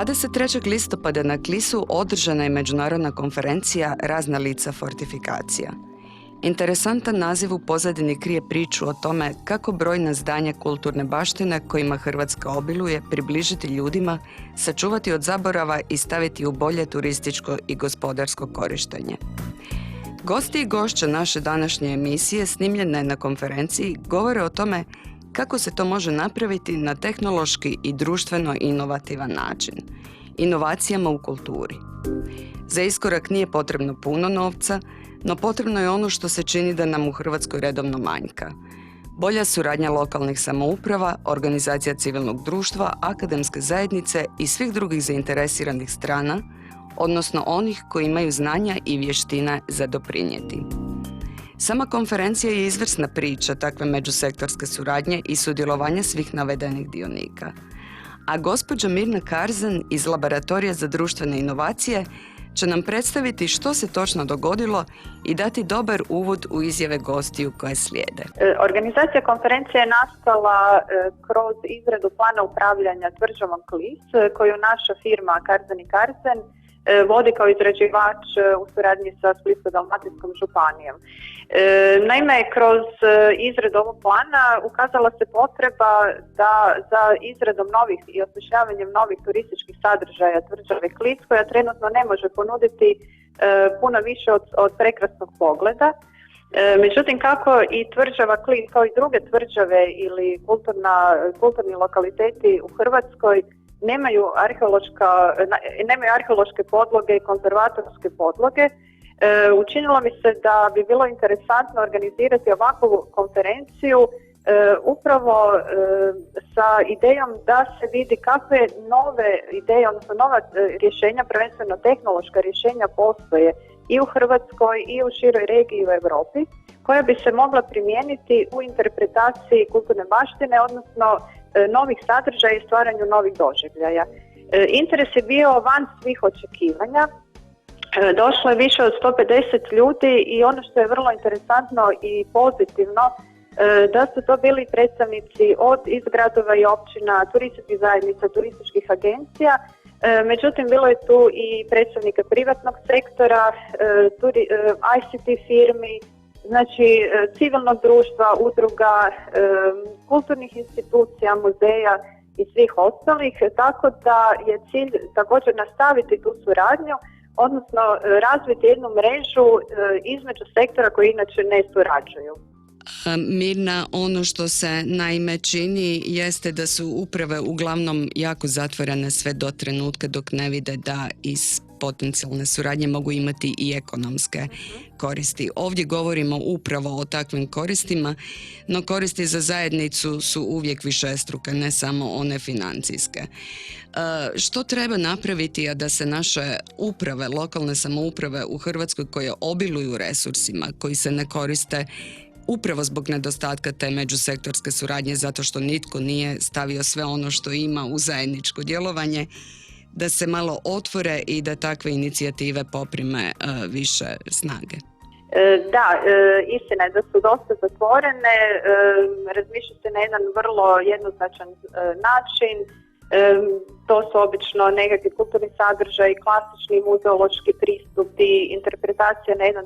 23. listopada na Klisu održana je međunarodna konferencija Razna lica fortifikacija. Interesantan naziv u pozadini krije priču o tome kako brojna zdanja kulturne baštine kojima Hrvatska obiluje približiti ljudima, sačuvati od zaborava i staviti u bolje turističko i gospodarsko korištenje. Gosti i gošće naše današnje emisije snimljene na konferenciji govore o tome kako se to može napraviti na tehnološki i društveno inovativan način, inovacijama u kulturi. Za iskorak nije potrebno puno novca, no potrebno je ono što se čini da nam u Hrvatskoj redovno manjka. Bolja suradnja lokalnih samouprava, organizacija civilnog društva, akademske zajednice i svih drugih zainteresiranih strana, odnosno onih koji imaju znanja i vještine za doprinijeti. Sama konferencija je izvrsna priča takve međusektorske suradnje i sudjelovanja svih navedenih dionika. A gospođa Mirna Karzen iz Laboratorija za društvene inovacije će nam predstaviti što se točno dogodilo i dati dobar uvod u izjave gostiju koje slijede. Organizacija konferencije je nastala kroz izradu plana upravljanja tvrđavom Klis, koju naša firma Karzen i Karzen vodi kao izrađivač u suradnji sa Splitsko-dalmatinskom županijom. Naime, kroz izradu ovog plana ukazala se potreba da za izradom novih i osmišljavanjem novih turističkih sadržaja tvrđave Klis, koja trenutno ne može ponuditi puno više od prekrasnog pogleda. Međutim, kako i tvrđava Klis, kao i druge tvrđave ili kulturni lokaliteti u Hrvatskoj nemaju arheološke podloge i konzervatorske podloge, učinilo mi se da bi bilo interesantno organizirati ovakvu konferenciju upravo sa idejom da se vidi kakve nove ideje, odnosno nova rješenja, prvenstveno tehnološka rješenja postoje i u Hrvatskoj i u široj regiji u Europi, koja bi se mogla primijeniti u interpretaciji kulturne baštine, odnosno novih sadržaja i stvaranju novih doživljaja. Interes je bio van svih očekivanja. Došlo je više od 150 ljudi i ono što je vrlo interesantno i pozitivno, da su to bili predstavnici iz gradova i općina, turističkih zajednica, turističkih agencija. Međutim, bilo je tu i predstavnika privatnog sektora, ICT firmi, znači civilnog društva, udruga, kulturnih institucija, muzeja i svih ostalih, tako da je cilj također nastaviti tu suradnju, odnosno razviti jednu mrežu između sektora koji inače ne surađuju. Mirna, ono što se naime čini jeste da su uprave uglavnom jako zatvorene sve do trenutka dok ne vide da iz potencijalne suradnje mogu imati i ekonomske koristi. Ovdje govorimo upravo o takvim koristima, no koristi za zajednicu su uvijek višestruke, ne samo one financijske. Što treba napraviti, a da se naše uprave, lokalne samouprave u Hrvatskoj koje obiluju resursima, koji se ne koriste upravo zbog nedostatka te međusektorske suradnje, zato što nitko nije stavio sve ono što ima u zajedničko djelovanje, da se malo otvore i da takve inicijative poprime više snage. Da, istina je da su dosta zatvorene, razmišlja se na jedan vrlo jednoznačan način. To su obično nekakvi kulturni sadržaj, klasični muzeološki pristupi, interpretacija na jedan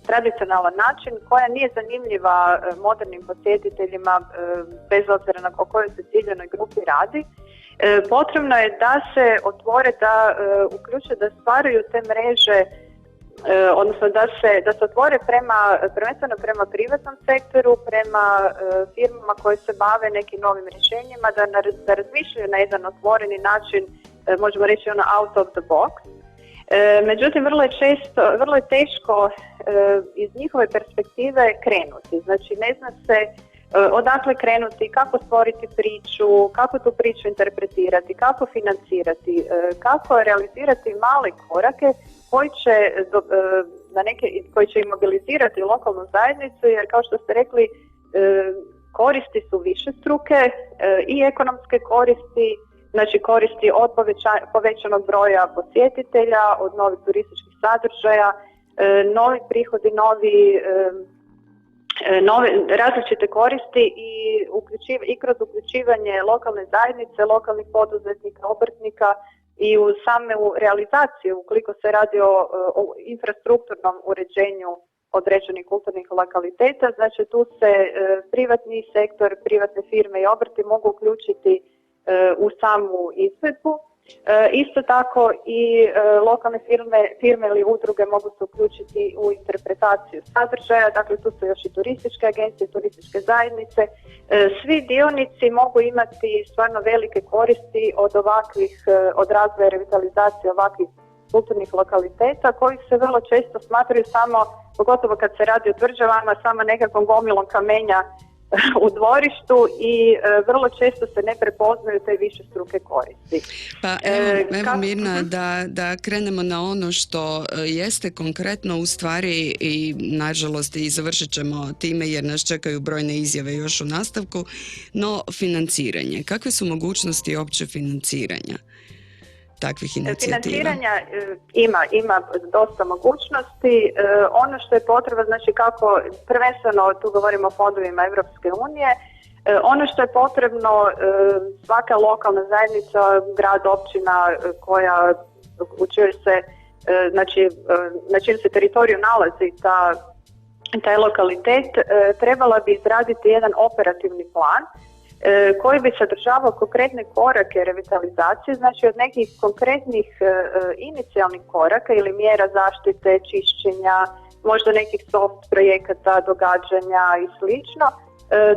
tradicionalan način koja nije zanimljiva modernim posjetiteljima bez obzira o kojoj se ciljanoj grupi radi. Potrebno je da se otvore, da uključe, da stvaraju te mreže, odnosno da se otvore prvenstveno prema privatnom sektoru, prema firmama koje se bave nekim novim rješenjima, da razmišljaju na jedan otvoreni način, možemo reći out of the box. Međutim, vrlo je teško iz njihove perspektive krenuti. Znači, ne zna se odakle krenuti, kako stvoriti priču, kako tu priču interpretirati, kako financirati, kako realizirati male korake koji će imobilizirati lokalnu zajednicu, jer kao što ste rekli, koristi su višestruke i ekonomske koristi, znači koristi od povećanog broja posjetitelja, od novih turističkih sadržaja, novi prihodi, različite koristi i kroz uključivanje lokalne zajednice, lokalnih poduzetnika, obrtnika i u samu realizaciju, ukoliko se radi o infrastrukturnom uređenju određenih kulturnih lokaliteta, znači tu se privatni sektor, privatne firme i obrti mogu uključiti u samu izvedbu. Isto tako i lokalne firme ili udruge mogu se uključiti u interpretaciju sadržaja, dakle tu su još i turističke agencije, turističke zajednice. Svi dionici mogu imati stvarno velike koristi od razvoja i revitalizacije ovakvih kulturnih lokaliteta koji se vrlo često smatraju samo, pogotovo kad se radi o tvrđavama, samo nekakvom gomilom kamenja u dvorištu i vrlo često se ne prepoznaju te višestruke koristi. Pa evo Mirna, da krenemo na ono što jeste konkretno u stvari i nažalost i završit ćemo time jer nas čekaju brojne izjave još u nastavku, no financiranje. Kakve su mogućnosti opće financiranja takvih inicijativa? Financiranja ima dosta mogućnosti. Ono što je potrebno, znači kako, prvenstveno tu govorimo o fondovima Europske unije, ono što je potrebno, svaka lokalna zajednica, grad, općina koja u čijoj se, znači na čijem se teritoriju nalazi taj lokalitet, trebala bi izraditi jedan operativni plan koji bi sadržavao konkretne korake revitalizacije, znači od nekih konkretnih inicijalnih koraka ili mjera zaštite, čišćenja, možda nekih soft projekata, događanja i slično,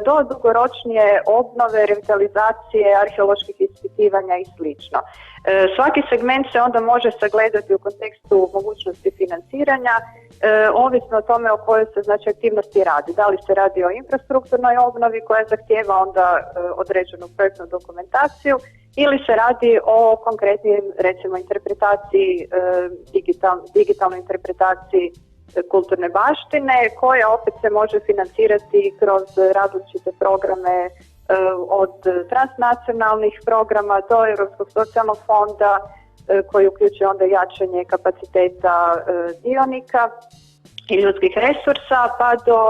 do dugoročnije obnove, revitalizacije, arheoloških ispitivanja i slično. Svaki segment se onda može sagledati u kontekstu mogućnosti financiranja, ovisno o tome o kojoj se znači aktivnosti radi. Da li se radi o infrastrukturnoj obnovi koja zahtijeva onda određenu projektnu dokumentaciju ili se radi o konkretnim, recimo, interpretaciji, digitalnoj interpretaciji kulturne baštine, koja opet se može financirati kroz različite programe od transnacionalnih programa do Europskog socijalnog fonda koji uključuje onda jačanje kapaciteta dionika i ljudskih resursa, pa do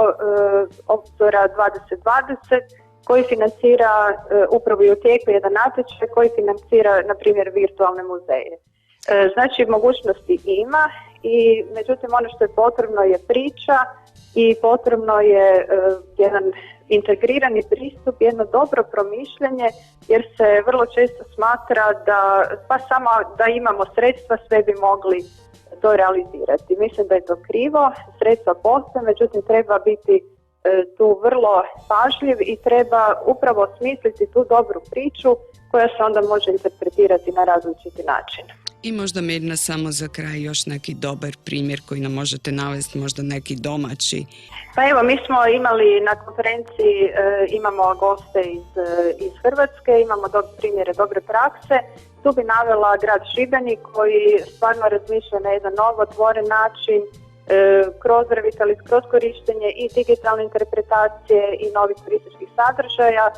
Obzora 2020 koji financira upravo i u tijeku jedan natječaj koji financira na primjer virtualne muzeje. Znači mogućnosti ima i međutim ono što je potrebno je priča i potrebno je jedan integrirani pristup, jedno dobro promišljanje jer se vrlo često smatra da pa samo da imamo sredstva sve bi mogli to realizirati. Mislim da je to krivo, sredstva postoje, međutim treba biti tu vrlo pažljiv i treba upravo osmisliti tu dobru priču koja se onda može interpretirati na različiti način. I možda Mirna samo za kraj još neki dobar primjer koji nam možete navesti, možda neki domaći. Pa evo, mi smo imali na konferenciji, imamo goste iz Hrvatske, imamo primjere dobre prakse. Tu bi navela grad Šibenik koji stvarno razmišlja na jedan novo, otvoren način, kroz korištenje i digitalne interpretacije i novih turističkih sadržaja,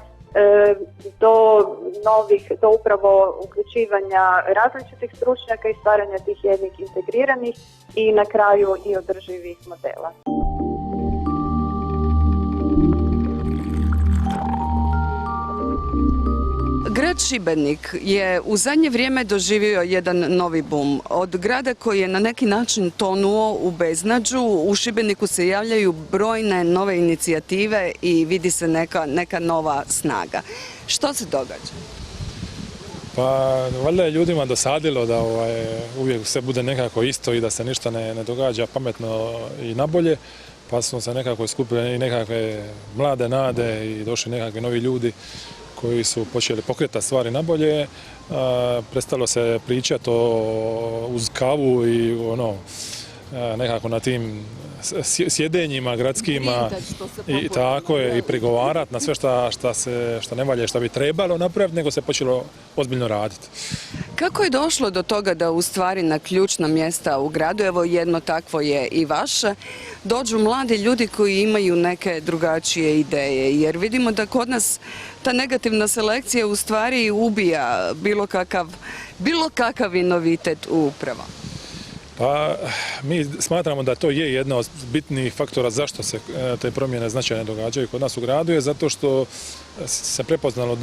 do upravo uključivanja različitih stručnjaka i stvaranja tih jednih integriranih i na kraju i održivih modela. Grad Šibenik je u zadnje vrijeme doživio jedan novi bum. Od grada koji je na neki način tonuo u beznađu, u Šibeniku se javljaju brojne nove inicijative i vidi se neka nova snaga. Što se događa? Pa valjda je ljudima dosadilo da uvijek sve bude nekako isto i da se ništa ne događa pametno i nabolje, pa smo se nekako skupili i nekakve mlade nade i došli nekakvi novi ljudi koji su počeli pokretati stvari nabolje. Prestalo se pričati uz kavu i nekako na tim sjedenjima gradskima i tako je i prigovarati na sve što ne valja, što bi trebalo napraviti, nego se počelo ozbiljno raditi. Kako je došlo do toga da u stvari na ključna mjesta u gradu, evo jedno takvo je i vaše, dođu mladi ljudi koji imaju neke drugačije ideje, jer vidimo da kod nas ta negativna selekcija u stvari ubija bilo kakav inovitet u upravo. Pa mi smatramo da to je jedna od bitnih faktora zašto se te promjene značajne događaju kod nas u gradu, je zato što se prepoznalo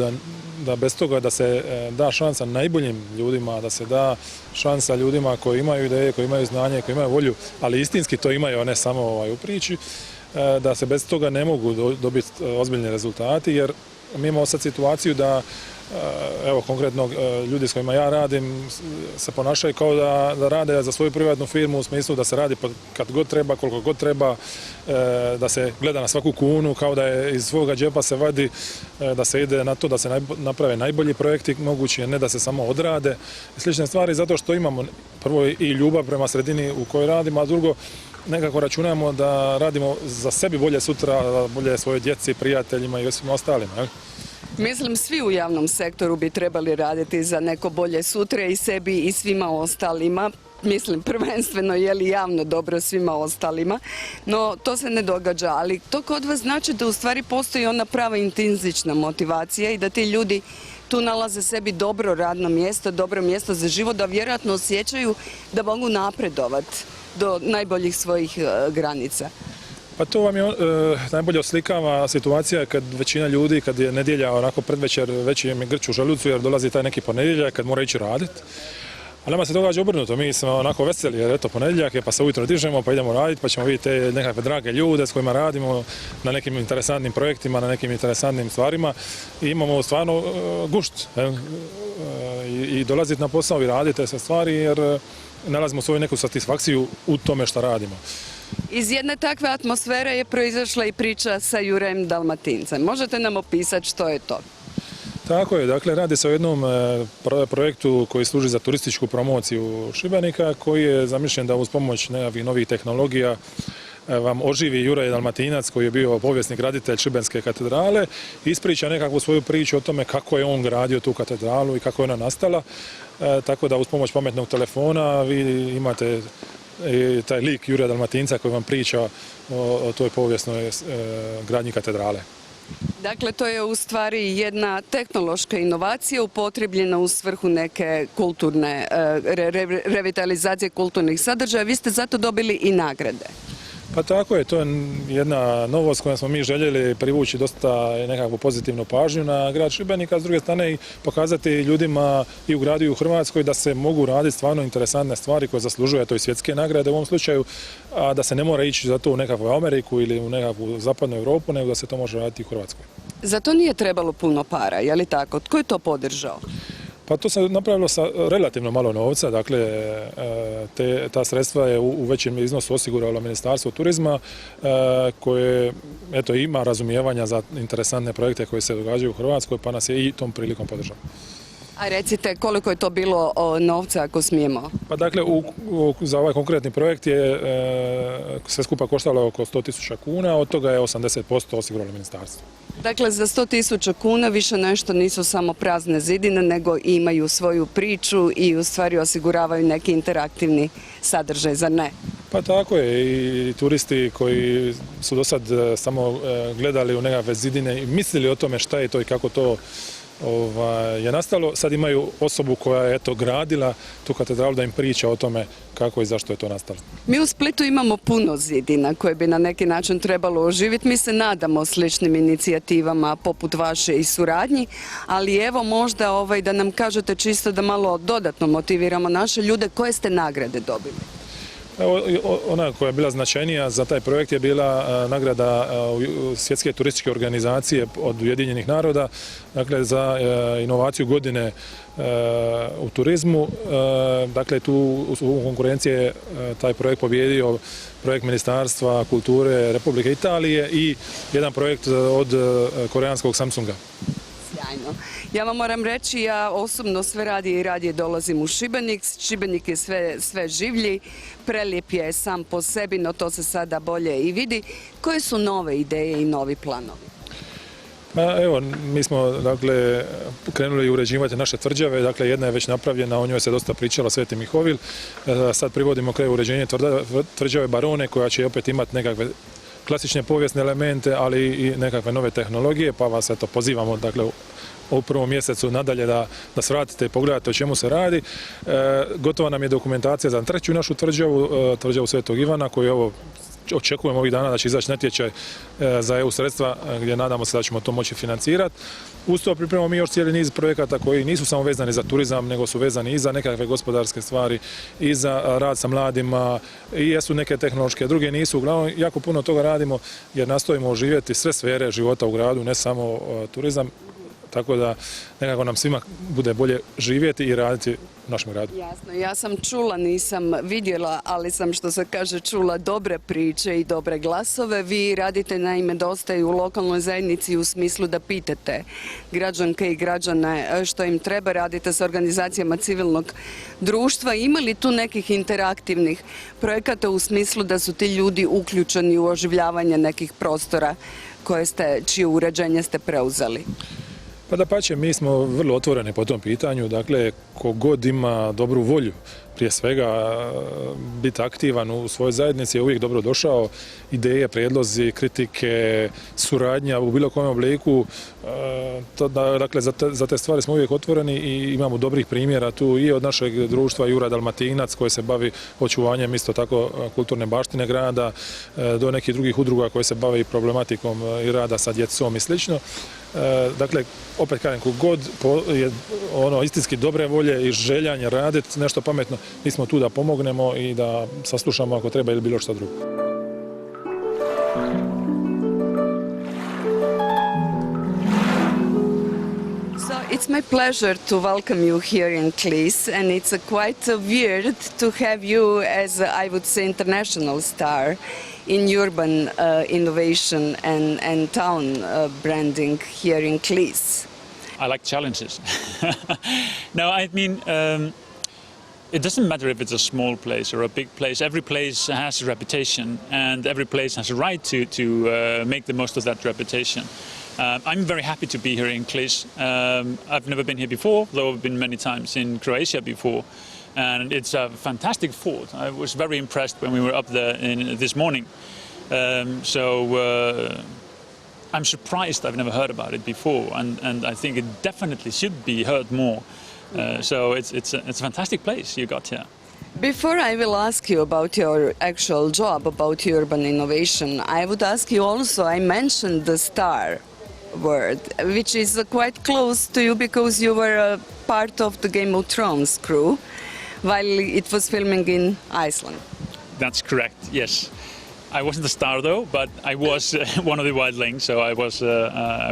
da bez toga da se da šansa najboljim ljudima, da se da šansa ljudima koji imaju ideje, koji imaju znanje, koji imaju volju, ali istinski to imaju, a ne samo u priči, da se bez toga ne mogu dobiti ozbiljni rezultati, jer mi imamo sad situaciju da evo konkretno ljudi s kojima ja radim se ponašaju kao da rade za svoju privatnu firmu, u smislu da se radi kad god treba, koliko god treba, da se gleda na svaku kunu, kao da je iz svoga džepa se vadi, da se ide na to da se naprave najbolji projekti mogući, ne da se samo odrade i slične stvari, zato što imamo prvo i ljubav prema sredini u kojoj radimo, a drugo nekako računamo da radimo za sebi bolje sutra, bolje svojoj djeci, prijateljima i svim ostalima. Mislim, svi u javnom sektoru bi trebali raditi za neko bolje sutra i sebi i svima ostalima. Mislim, prvenstveno je li javno dobro svima ostalima, no to se ne događa, ali to kod vas znači da u stvari postoji ona prava intrinzična motivacija i da ti ljudi tu nalaze sebi dobro radno mjesto, dobro mjesto za život, da vjerojatno osjećaju da mogu napredovati do najboljih svojih granica. Pa to vam je najbolje oslikava situacija kad većina ljudi, kad je nedjelja onako predvečer, već im je grč u želucu jer dolazi taj neki ponedjeljak kad mora ići raditi. Ali nama se događa obrnuto, mi smo onako veseli jer eto ponedjeljak je pa se ujutro dižemo pa idemo raditi pa ćemo vidjeti te nekakve drage ljude s kojima radimo na nekim interesantnim projektima, na nekim interesantnim stvarima i imamo stvarno gušt i dolaziti na posao i raditi te sve stvari jer nalazimo svoju neku satisfakciju u tome što radimo. Iz jedne takve atmosfere je proizašla i priča sa Jurajem Dalmatincem. Možete nam opisati što je to? Tako je, dakle radi se o jednom projektu koji služi za turističku promociju Šibenika, koji je zamišljen da uz pomoć nekakvih novih tehnologija vam oživi Juraj Dalmatinac koji je bio povijesni graditelj Šibenske katedrale i ispriča nekakvu svoju priču o tome kako je on gradio tu katedralu i kako je ona nastala. Tako da uz pomoć pametnog telefona vi imate taj lik Juraja Dalmatinca koji vam priča o toj povijesnoj gradnji katedrale. Dakle, to je u stvari jedna tehnološka inovacija upotrijebljena u svrhu neke kulturne revitalizacije kulturnih sadržaja. Vi ste zato dobili i nagrade. Pa tako je, to je jedna novost kojom smo mi željeli privući dosta nekakvu pozitivnu pažnju na grad Šibenika, a s druge strane i pokazati ljudima i u gradu i u Hrvatskoj da se mogu raditi stvarno interesantne stvari koje zaslužuju to i svjetske nagrade u ovom slučaju, a da se ne mora ići za to u nekakvu Ameriku ili u nekakvu zapadnu Europu, nego da se to može raditi u Hrvatskoj. Za to nije trebalo puno para, je li tako? Tko je to podržao? Pa to se napravilo sa relativno malo novca, dakle ta sredstva je u većem iznosu osiguralo Ministarstvo turizma koje eto, ima razumijevanja za interesantne projekte koji se događaju u Hrvatskoj pa nas je i tom prilikom podržao. A recite koliko je to bilo novca ako smijemo? Pa dakle za ovaj konkretni projekt je sve skupa koštalo oko 100.000 kuna, od toga je 80% osiguralo Ministarstvo. Dakle, za 100.000 kuna više nešto nisu samo prazne zidine, nego imaju svoju priču i u stvari osiguravaju neki interaktivni sadržaj, zar ne? Pa tako je, i turisti koji su do sad samo gledali u nekakve zidine i mislili o tome šta je to i kako to je nastalo, sad imaju osobu koja je eto gradila tu katedralu da im priča o tome kako i zašto je to nastalo. Mi u Splitu imamo puno zidina koje bi na neki način trebalo oživjeti. Mi se nadamo sličnim inicijativama poput vaše i suradnji, ali evo možda da nam kažete čisto da malo dodatno motiviramo naše ljude, koje ste nagrade dobili? Evo, ona koja je bila značajnija za taj projekt je bila nagrada Svjetske turističke organizacije od Ujedinjenih naroda, dakle za inovaciju godine u turizmu. Dakle, tu u konkurenciji je taj projekt pobijedio projekt Ministarstva kulture Republike Italije i jedan projekt od koreanskog Samsunga. Sjajno. Ja vam moram reći, ja osobno sve radije i radije dolazim u Šibenik. Šibenik je sve življi, prelijep je sam po sebi, no to se sada bolje i vidi. Koje su nove ideje i novi planovi? Pa evo, mi smo dakle krenuli uređivati naše tvrđave, dakle jedna je već napravljena, o njoj se dosta pričalo, Sveti Mihovil. Sad privodimo kraj uređenje tvrđave Barone koja će opet imati nekakve klasične povijesne elemente, ali i nekakve nove tehnologije, pa vas eto pozivamo dakle u prvom mjesecu nadalje da se vratite i pogledate o čemu se radi. Gotova nam je dokumentacija za treću našu tvrđavu Svetog Ivana, koju ovo očekujemo ovih dana da će izaći natječaj za EU sredstva gdje nadamo se da ćemo to moći financirati. Uz to pripremamo mi još cijeli niz projekata koji nisu samo vezani za turizam, nego su vezani i za nekakve gospodarske stvari, i za rad sa mladima, i jesu neke tehnološke, druge nisu. Uglavnom, jako puno toga radimo jer nastojimo oživjeti sve sfere života u gradu, ne samo turizam, tako da nekako nam svima bude bolje živjeti i raditi u našem gradu. Jasno, ja sam čula, nisam vidjela, ali sam, što se kaže, čula dobre priče i dobre glasove. Vi radite naime dosta i u lokalnoj zajednici u smislu da pitate građanke i građane što im treba, radite s organizacijama civilnog društva. Ima li tu nekih interaktivnih projekata u smislu da su ti ljudi uključeni u oživljavanje nekih prostora čije uređenje ste preuzeli? Pa dapače, mi smo vrlo otvoreni po tom pitanju, dakle, kogod ima dobru volju, prije svega biti aktivan u svojoj zajednici je uvijek dobro došao. Ideje, prijedlozi, kritike, suradnja u bilo kojem obliku, dakle, za te stvari smo uvijek otvoreni i imamo dobrih primjera tu i od našeg društva Jura Dalmatinac koji se bavi očuvanjem isto tako kulturne baštine grada, do nekih drugih udruga koje se bave problematikom i rada sa djecom i slično. Dakle, opet kažem, kogod je istinski dobre volje i željanje raditi nešto pametno, mi smo tu da pomognemo i da saslušamo ako treba ili bilo što drugo. So it's my pleasure to welcome you here in Klis, and it's quite weird to have you as, I would say, international star in urban innovation and town branding here in Klis. I like challenges. No, I mean, it doesn't matter if it's a small place or a big place. Every place has a reputation, and every place has a right to make the most of that reputation. I'm very happy to be here in Klis. I've never been here before, though I've been many times in Croatia before. And it's a fantastic fort. I was very impressed when we were up there this morning. I'm surprised I've never heard about it before, and I think it definitely should be heard more. So it's a fantastic place you got here. Before I will ask you about your actual job, about urban innovation, I would ask you also, I mentioned the star word, which is quite close to you because you were a part of the Game of Thrones crew while it was filming in Iceland. That's correct, yes. I wasn't a star though, but I was one of the wildlings, so I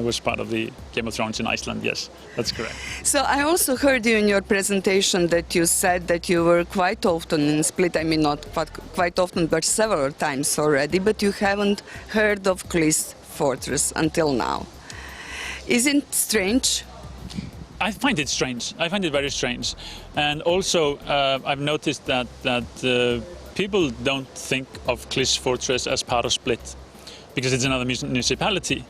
was part of the Game of Thrones in Iceland, yes, that's correct. So I also heard you in your presentation that you said that you were quite often in Split, I mean not quite often, but several times already, but you haven't heard of Klis Fortress until now. Isn't it strange? I find it strange. I find it very strange. And also, I've noticed that people don't think of Klis Fortress as part of Split because it's another municipality.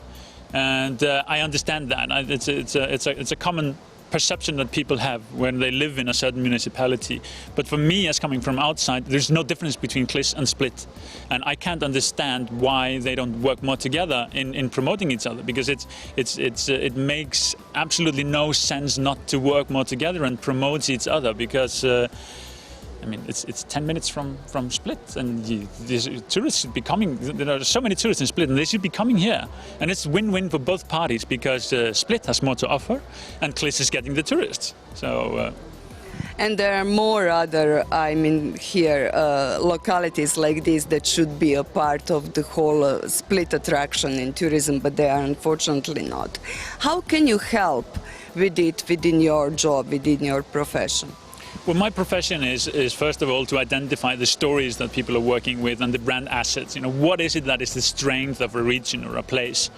And I understand that. It's a common perception that people have when they live in a certain municipality. But for me, as coming from outside, there's no difference between Klis and Split. And I can't understand why they don't work more together in promoting each other, because it makes absolutely no sense not to work more together and promote each other, because I mean, it's 10 minutes from Split, and these tourists should be coming. There are so many tourists in Split, and they should be coming here. And it's win-win for both parties, because Split has more to offer, and Klis is getting the tourists. So. And there are more other, I mean, here, localities like this that should be a part of the whole Split attraction in tourism, but they are unfortunately not. How can you help with it within your job, within your profession? Well, my profession is first of all to identify the stories that people are working with and the brand assets. You know, what is it that is the strength of a region or a place?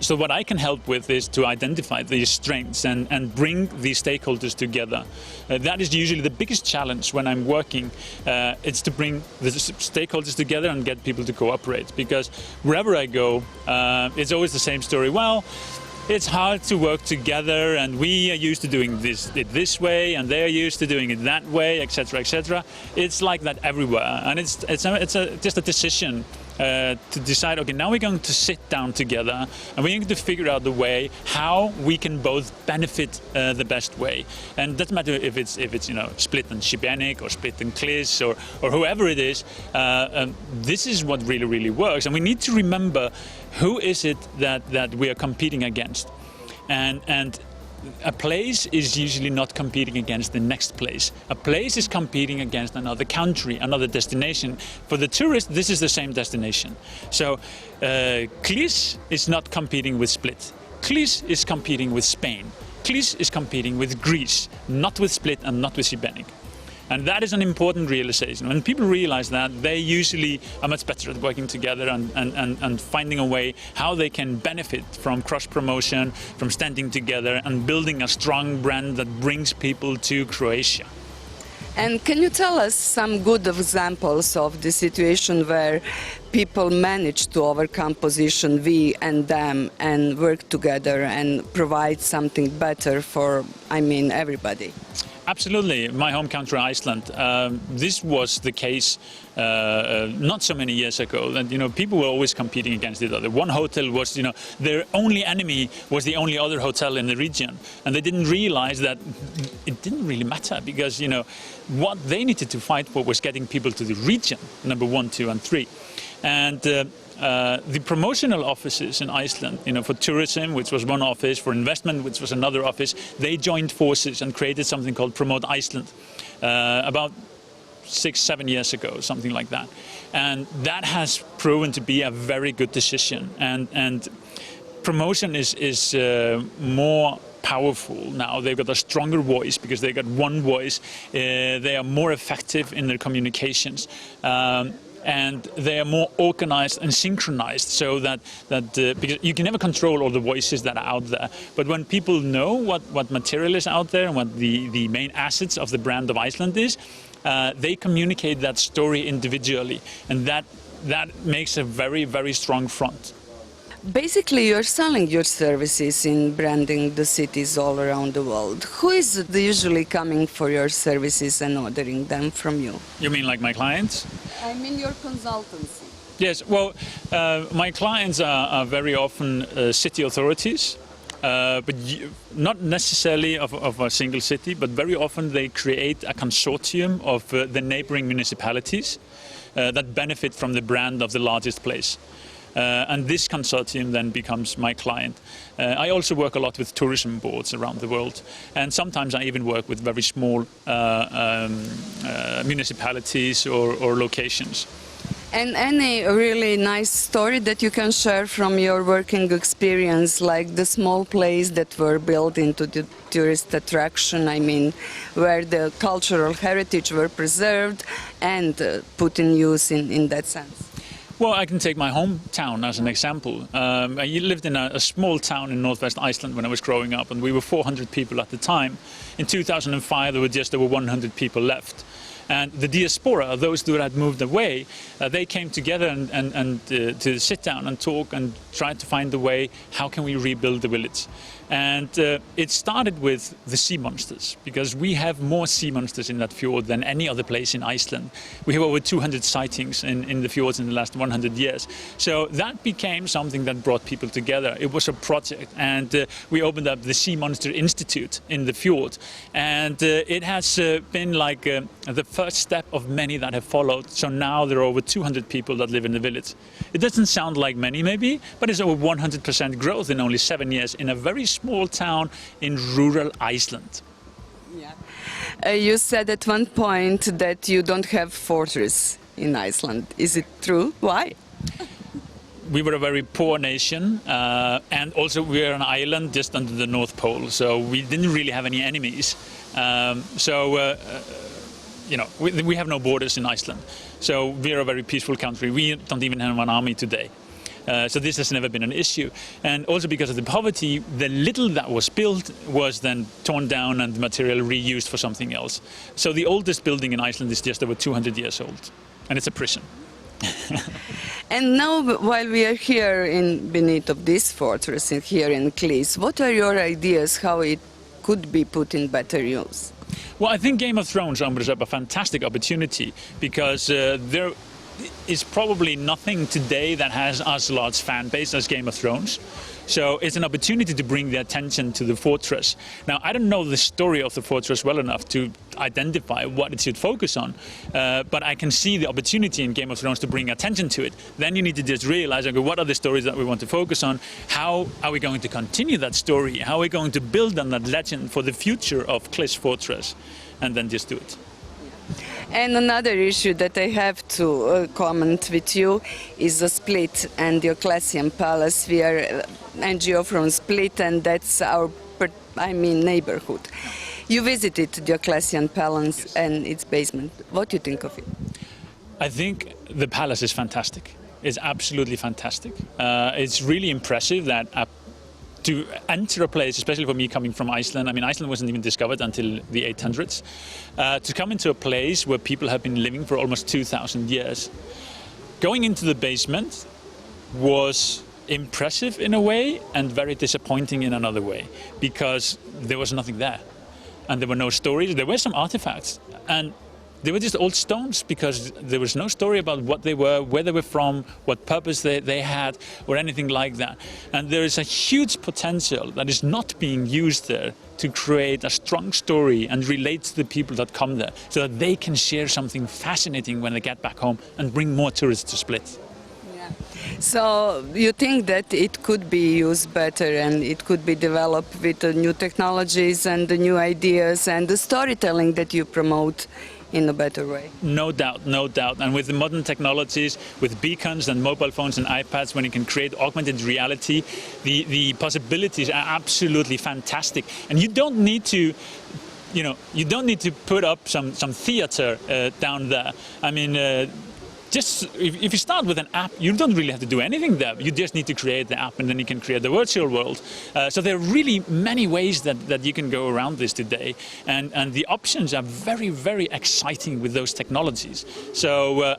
So what I can help with is to identify these strengths and bring these stakeholders together. That is usually the biggest challenge when I'm working. It's to bring the stakeholders together and get people to cooperate. Because wherever I go, it's always the same story. Well, it's hard to work together, and we are used to doing it this way, and they are used to doing it that way, etc., etc. It's like that everywhere, and it's just a decision to decide, okay, now we're going to sit down together and we're going to figure out the way how we can both benefit the best way. And it doesn't matter if it's Split and Šibenik or Split and Klis or whoever it is. This is what really works, and we need to remember who is it that we are competing against. And a place is usually not competing against the next place. A place is competing against another country, another destination. For the tourist, this is the same destination. So Klis is not competing with Split. Klis is competing with Spain. Klis is competing with Greece, not with Split and not with Šibenik. And that is an important realization. When people realize that, they usually are much better at working together and finding a way how they can benefit from cross-promotion, from standing together and building a strong brand that brings people to Croatia. And can you tell us some good examples of the situation where people manage to overcome position we and them and work together and provide something better for, everybody? Absolutely. My home country, Iceland, this was the case not so many years ago. That people were always competing against each other. One hotel was, their only enemy was the only other hotel in the region, and they didn't realize that it didn't really matter because what they needed to fight for was getting people to the region, number 1, 2, and 3, and. The promotional offices in Iceland, for tourism, which was one office, for investment, which was another office, they joined forces and created something called Promote Iceland about 6-7 years ago, something like that. And that has proven to be a very good decision. And promotion is more powerful now. They've got a stronger voice because they got one voice. They are more effective in their communications. And they are more organized and synchronized, so that because you can never control all the voices that are out there, but when people know what material is out there and what the main assets of the brand of Iceland is, they communicate that story individually, and that makes a very strong front. Basically, you're selling your services in branding the cities all around the world. Who is usually coming for your services and ordering them from you? You mean like my clients? I mean your consultancy. Yes, well, my clients are very often city authorities, but not necessarily of a single city, but very often they create a consortium of the neighboring municipalities that benefit from the brand of the largest place. And this consortium then becomes my client. I also work a lot with tourism boards around the world, and sometimes I even work with very small municipalities or locations. And any really nice story that you can share from your working experience, like the small place that were built into the tourist attraction, where the cultural heritage were preserved and put in use in that sense? Well, I can take my hometown as an example. I lived in a small town in northwest Iceland when I was growing up, and we were 400 people at the time. In 2005, there were just over 100 people left. And the diaspora, those who had moved away, they came together and to sit down and talk and try to find a way, how can we rebuild the village? And it started with the sea monsters, because we have more sea monsters in that fjord than any other place in Iceland. We have over 200 sightings in the fjords in the last 100 years. So that became something that brought people together. It was a project, and we opened up the Sea Monster Institute in the fjord. And it has been like the first step of many that have followed. So now there are over 200 people that live in the village. It doesn't sound like many maybe, but it's over 100% growth in only 7 years in a very small town in rural Iceland. Yeah. You said at one point that you don't have fortress in Iceland. Is it true? Why? We were a very poor nation, and also we are an island just under the North Pole, so we didn't really have any enemies. We have no borders in Iceland, so we are a very peaceful country. We don't even have an army today. So this has never been an issue. And also because of the poverty, the little that was built was then torn down and the material reused for something else. So the oldest building in Iceland is just over 200 years old, and it's a prison. And now, while we are here beneath of this fortress, here in Klis, what are your ideas how it could be put in better use? Well, I think Game of Thrones opens up a fantastic opportunity, because is probably nothing today that has as large fan base as Game of Thrones. So it's an opportunity to bring the attention to the fortress. Now, I don't know the story of the fortress well enough to identify what it should focus on, but I can see the opportunity in Game of Thrones to bring attention to it. Then you need to just realize, okay, what are the stories that we want to focus on? How are we going to continue that story? How are we going to build on that legend for the future of Clis Fortress? And then just do it. And another issue that I have to comment with you is the Split and Diocletian Palace. We are NGO from Split, and that's our, neighborhood. You visited Diocletian Palace and its basement. What do you think of it? I think the palace is fantastic. It's absolutely fantastic. It's really impressive that to enter a place, especially for me coming from Iceland, I mean, Iceland wasn't even discovered until the 800s, to come into a place where people have been living for almost 2,000 years. Going into the basement was impressive in a way and very disappointing in another way, because there was nothing there. And there were no stories. There were some artifacts, and they were just old stones, because there was no story about what they were, where they were from, what purpose they had, or anything like that. And there is a huge potential that is not being used there to create a strong story and relate to the people that come there, so that they can share something fascinating when they get back home and bring more tourists to Split. So you think that it could be used better and it could be developed with new technologies and the new ideas and the storytelling that you promote in a better way? No doubt, no doubt. And with the modern technologies, with beacons and mobile phones and iPads, when you can create augmented reality, the possibilities are absolutely fantastic. And you don't need to put up some theater down there. I mean, just if you start with an app, you don't really have to do anything there. You just need to create the app, and then you can create the virtual world. So there are really many ways that you can go around this today, and the options are very, very exciting with those technologies. So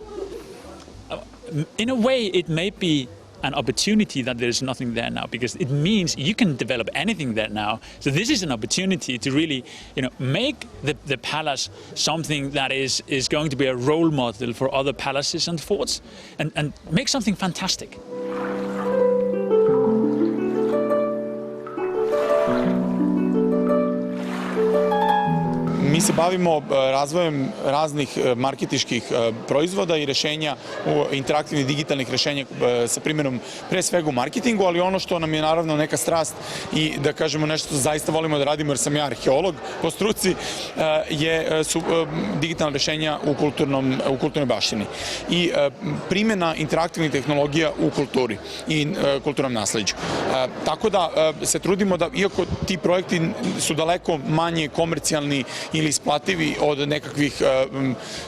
in a way, it may be an opportunity that there's nothing there now, because it means you can develop anything there now. So this is an opportunity to really, make the palace something that is going to be a role model for other palaces and forts, and make something fantastic. Mi se bavimo razvojem raznih marketinških proizvoda i rešenja, interaktivnih digitalnih rešenja sa primjenom pre svega u marketingu, ali ono što nam je naravno neka strast i da kažemo nešto što zaista volimo da radimo, jer sam ja arheolog po struci, su digitalna rešenja u kulturnoj baštini i primjena interaktivnih tehnologija u kulturi i kulturnom nasleđu. Tako da se trudimo da, iako ti projekti su daleko manje komercijalni ili isplativi od nekakvih,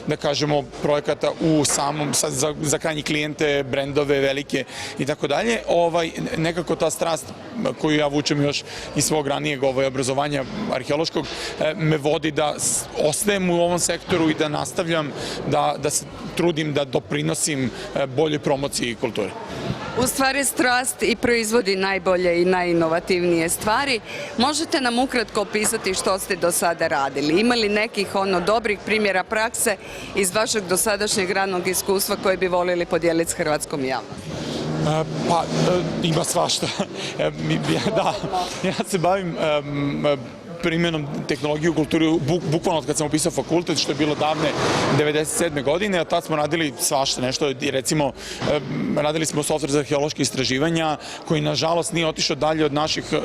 da kažemo, projekata u samom, za krajnji klijente, brendove velike i tako dalje, nekako ta strast koju ja vučem još iz svog ranijeg obrazovanja arheološkog me vodi da ostajem u ovom sektoru i da nastavljam da se trudim da doprinosim boljoj promociji kulture. U stvari, strast i proizvodi najbolje i najinovativnije stvari. Možete nam ukratko opisati što ste do sada radili? Ima li nekih dobrih primjera prakse iz vašeg dosadašnjeg radnog iskustva koje bi voljeli podijeliti s hrvatskom javnosti? Pa, ima svašta. Da, ja se bavim primjenom tehnologije u kulturi bukvalno od kad sam upisao fakultet, što je bilo davne 1997. godine, a tad smo radili svašta nešto. Recimo, radili smo softver za arheološke istraživanja, koji nažalost nije otišao dalje od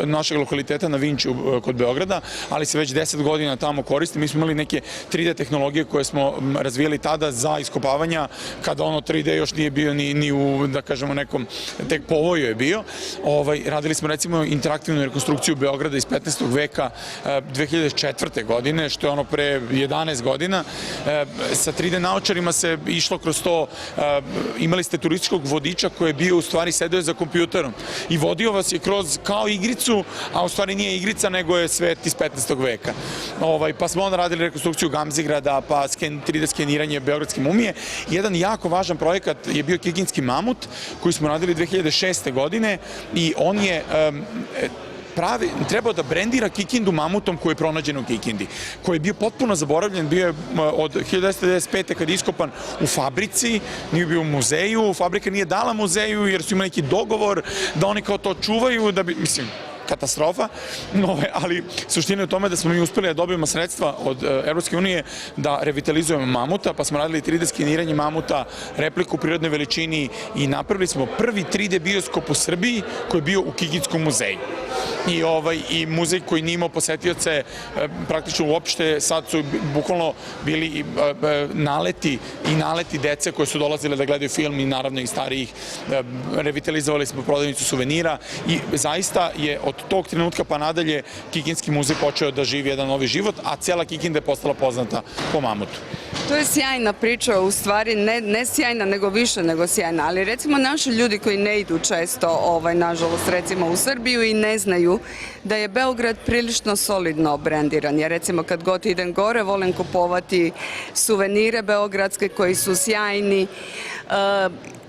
našeg lokaliteta na Vinču kod Beograda, ali se već 10 godina tamo koristi. Mi smo imali neke 3D tehnologije koje smo razvijali tada za iskopavanja, kada 3D još nije bio ni u, da kažemo, nekom, tek povoju je bio. Radili smo recimo interaktivnu rekonstrukciju Beograda iz 15. veka 2004. godine, što je pre 11 godina. Sa 3D naočarima se išlo kroz to, imali ste turističkog vodiča koji je bio, u stvari sedeo za kompjuterom i vodio vas je kroz kao igricu, a u stvari nije igrica, nego je svet iz 15. veka. Pa smo onda radili rekonstrukciju Gamzigrada, pa 3D skeniranje Beogradske mumije. Jedan jako važan projekat je bio Kikinski mamut, koji smo radili 2006. godine i on je trebao da brendira Kikindu mamutom koji je pronađen u Kikindi, koji je bio potpuno zaboravljen, bio je od 1995. kad je iskopan u fabrici, nije bio u muzeju, fabrika nije dala muzeju jer su imali neki dogovor da oni kao to čuvaju, da bi, mislim, katastrofa, ali suština je u tome da smo mi uspeli da dobijemo sredstva od Evropske unije da revitalizujemo mamuta, pa smo radili 3D skeniranje mamuta, repliku u prirodnoj veličini i napravili smo prvi 3D bioskop u Srbiji koji je bio u Kikindskom muzeju. I muzej koji nije imao posetioce praktično uopšte, sad su bukvalno bili naleti dece koje su dolazile da gledaju film i naravno i starijih. Revitalizovali smo prodavnicu suvenira i zaista je od tog trenutka pa nadalje Kikindski muzej počeo da živi jedan novi život, a cela Kikinda je postala poznata po mamutu. To je sjajna priča, u stvari ne sjajna, nego više nego sjajna, ali recimo naši ljudi koji ne idu često, nažalost, recimo u Srbiju i ne znaju da je Beograd prilično solidno brendiran. Ja recimo kad god idem gore volim kupovati suvenire beogradske koji su sjajni.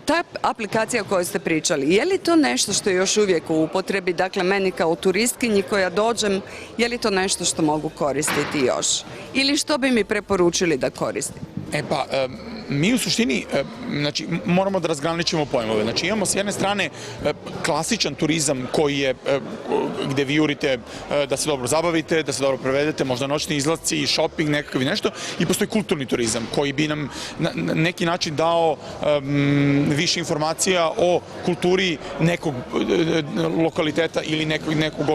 Ta aplikacija o kojoj ste pričali, je li to nešto što je još uvijek u upotrebi? Dakle, meni kao turistkinji koja dođem, je li to nešto što mogu koristiti još? Ili što bi mi preporučili da koristim? Mi u suštini, znači, moramo da razgraničimo pojmove. Znači, imamo s jedne strane klasičan turizam koji je, gde vi jurite da se dobro zabavite, da se dobro prevedete, možda noćni izlasci, shopping, nekakav i nešto, i postoji kulturni turizam koji bi nam na neki način dao više informacija o kulturi nekog lokaliteta ili nekog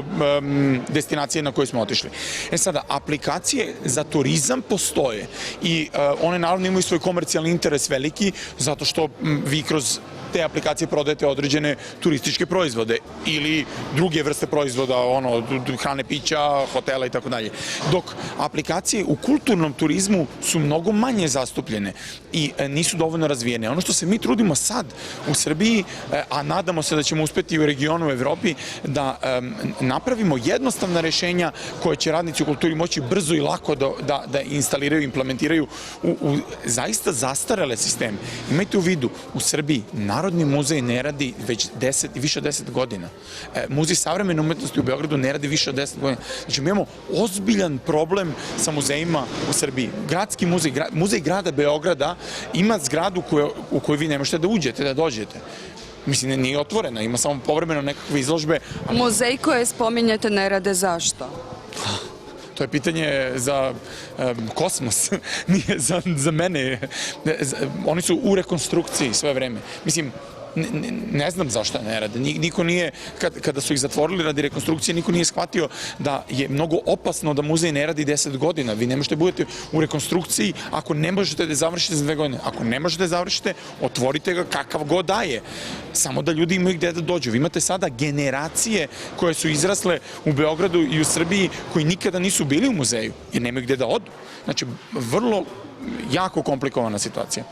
destinacije na koju smo otišli. Sada, aplikacije za turizam postoje i one naravno imaju svoj komercijalni interes veliki, zato što vi kroz te aplikacije prodajete određene turističke proizvode ili druge vrste proizvoda, hrane, pića, hotela i tako dalje. Dok aplikacije u kulturnom turizmu su mnogo manje zastupljene i nisu dovoljno razvijene. Ono što se mi trudimo sad u Srbiji, a nadamo se da ćemo uspeti u regionu u Evropi, da napravimo jednostavna rešenja koje će radnici u kulturi moći brzo i lako da instaliraju i implementiraju u zaista zastarele sisteme. Imajte u vidu, u Srbiji Narodni muzej ne radi već više od 10 godina. Muzej savremene umetnosti u Beogradu ne radi više od 10 godina. Znači, mi imamo ozbiljan problem sa muzejima u Srbiji. Gradski muzej, muzej grada Beograda ima zgradu u koju vi ne možete da uđete, da dođete. Mislim, nije otvorena, ima samo povremeno nekakve izložbe. Muzej koje spominjete ne rade zašto? To je pitanje za kosmos, nije za mene. Oni su u rekonstrukciji sve vreme. Mislim, ne znam zašto ne rade. Niko nije, kada su ih zatvorili radi rekonstrukcije, niko nije shvatio da je mnogo opasno da muzej ne radi 10 godina. Vi ne možete budete u rekonstrukciji ako ne možete da završite za 2 godine. Ako ne možete da završite, otvorite ga kakav god daje. Samo da ljudi imaju gde da dođu. Vi imate sada generacije koje su izrasle u Beogradu i u Srbiji koji nikada nisu bili u muzeju jer nemaju gde da odu. Znači, vrlo jako komplikovana situacija.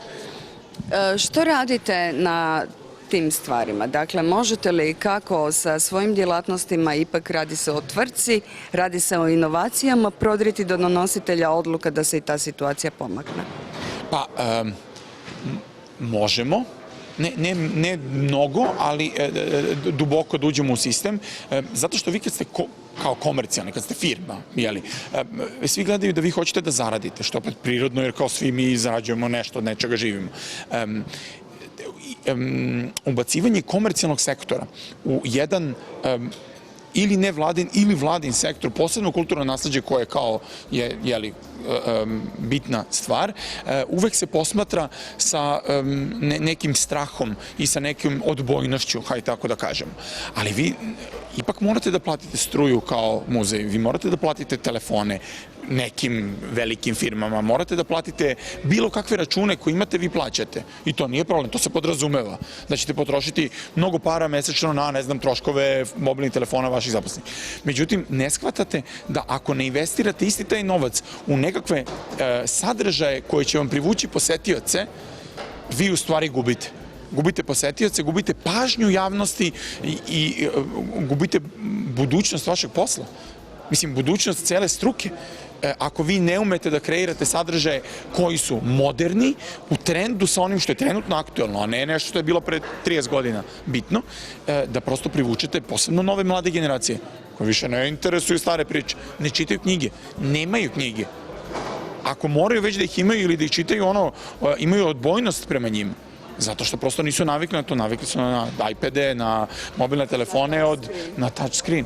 Što radite na tim stvarima? Dakle, možete li kako sa svojim djelatnostima, ipak radi se o tvrtci, radi se o inovacijama, prodriti do donositelja odluka da se i ta situacija pomakne? Pa, možemo. Ne mnogo, ali duboko da uđemo u sistem, zato što vi kad ste kao komercijalni, kad ste firma, svi gledaju da vi hoćete da zaradite, što opet prirodno, jer kao svi mi zarađujemo nešto, od nečega živimo. Ubacivanje komercijalnog sektora u jedan ili nevladin ili vladin sektor, posebno kulturno nasleđe koje kao je bitna stvar, uvek se posmatra sa nekim strahom i sa nekim odbojnošću, hajde tako da kažemo. Ali vi ipak morate da platite struju kao muzej, vi morate da platite telefone nekim velikim firmama, morate da platite bilo kakve račune koje imate, vi plaćate. I to nije problem, to se podrazumeva. Da ćete potrošiti mnogo para mesečno na, ne znam, troškove mobilnih telefona vaših zaposlenih. Međutim, ne shvatate da ako ne investirate isti taj novac u nekakve sadržaje koje će vam privući posetioce, vi u stvari gubite. Gubite posetioce, gubite pažnju javnosti i gubite budućnost vašeg posla. Mislim, budućnost cele struke. Ako vi ne umete da kreirate sadržaje koji su moderni, u trendu sa onim što je trenutno aktuelno, a ne nešto što je bilo pre 30 godina bitno, da prosto privučete posebno nove mlade generacije, koje više ne interesuju stare priče, ne čitaju knjige, nemaju knjige. Ako moraju već da ih imaju ili da ih čitaju, imaju odbojnost prema njima. Zato što prosto nisu navikli na to, navikli su na iPade, na mobilne telefone, na touchscreen.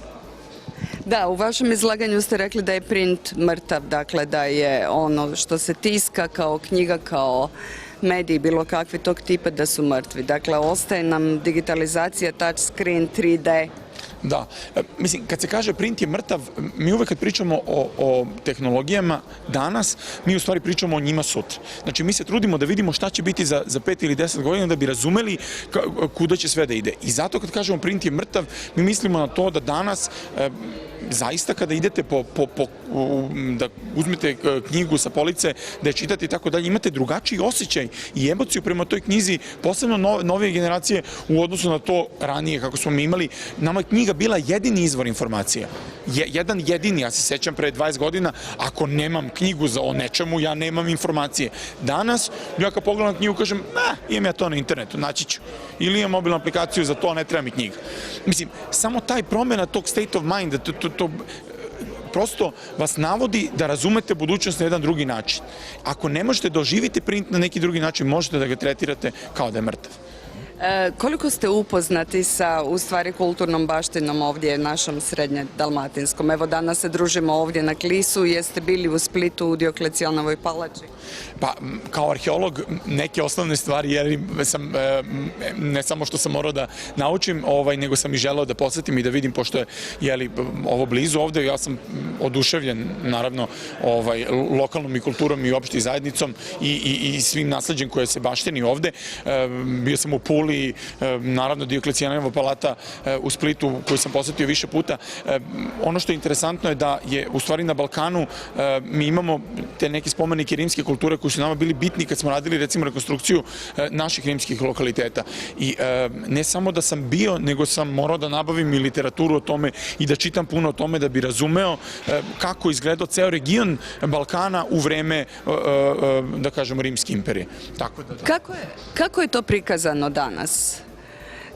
Da, u vašem izlaganju ste rekli da je print mrtav, dakle da je ono što se tiska kao knjiga, kao mediji, bilo kakvi tog tipa da su mrtvi. Dakle, ostaje nam digitalizacija, touchscreen, 3D. Da, mislim, kad se kaže print je mrtav, mi uvek kad pričamo o tehnologijama danas, mi u stvari pričamo o njima sutra. Znači, mi se trudimo da vidimo šta će biti za 5 ili 10 godina da bi razumeli kuda će sve da ide. I zato kad kažemo print je mrtav, mi mislimo na to da danas zaista kada idete da uzmete knjigu sa police, da je čitate i tako dalje, imate drugačiji osjećaj i emociju prema toj knjizi, posebno novije generacije u odnosu na to ranije kako smo mi imali. Nama je knjiga bila jedini izvor informacija. Jedan jedini, ja se sećam pre 20 godina, ako nemam knjigu o nečemu, ja nemam informacije. Danas, ja kad pogledam knjigu kažem, imam ja to na internetu, naći ću. Ili imam mobilnu aplikaciju za to, ne treba mi knjiga. Mislim, samo taj promjena tog state of mind, to prosto vas navodi da razumete budućnost na jedan drugi način. Ako ne možete doživite print na neki drugi način, možete da ga tretirate kao da je mrtav. Koliko ste upoznati sa, u stvari, kulturnom baštinom ovdje našom srednje dalmatinskom? Evo, danas se družimo ovdje na Klisu. Jeste bili u Splitu u Dioklecijanovoj palači? Pa, kao arheolog, neke osnovne stvari, jer sam, ne samo što sam morao da naučim, nego sam i želeo da posetim i da vidim, pošto je ovo blizu ovde, ja sam oduševljen, naravno, lokalnom i kulturom i opšti zajednicom i svim nasleđem koje se baštini ovde. Bio sam u Puli, naravno Dioklecijanova palata u Splitu, koju sam posetio više puta. Ono što je interesantno je da je u stvari na Balkanu mi imamo te neke spomenike rimske kulture koji su nama bili bitni kad smo radili recimo rekonstrukciju naših rimskih lokaliteta. I ne samo da sam bio, nego sam morao da nabavim i literaturu o tome i da čitam puno o tome da bi razumeo kako izgledao ceo region Balkana u vreme, da kažemo, Rimske imperije. Kako je to prikazano danas?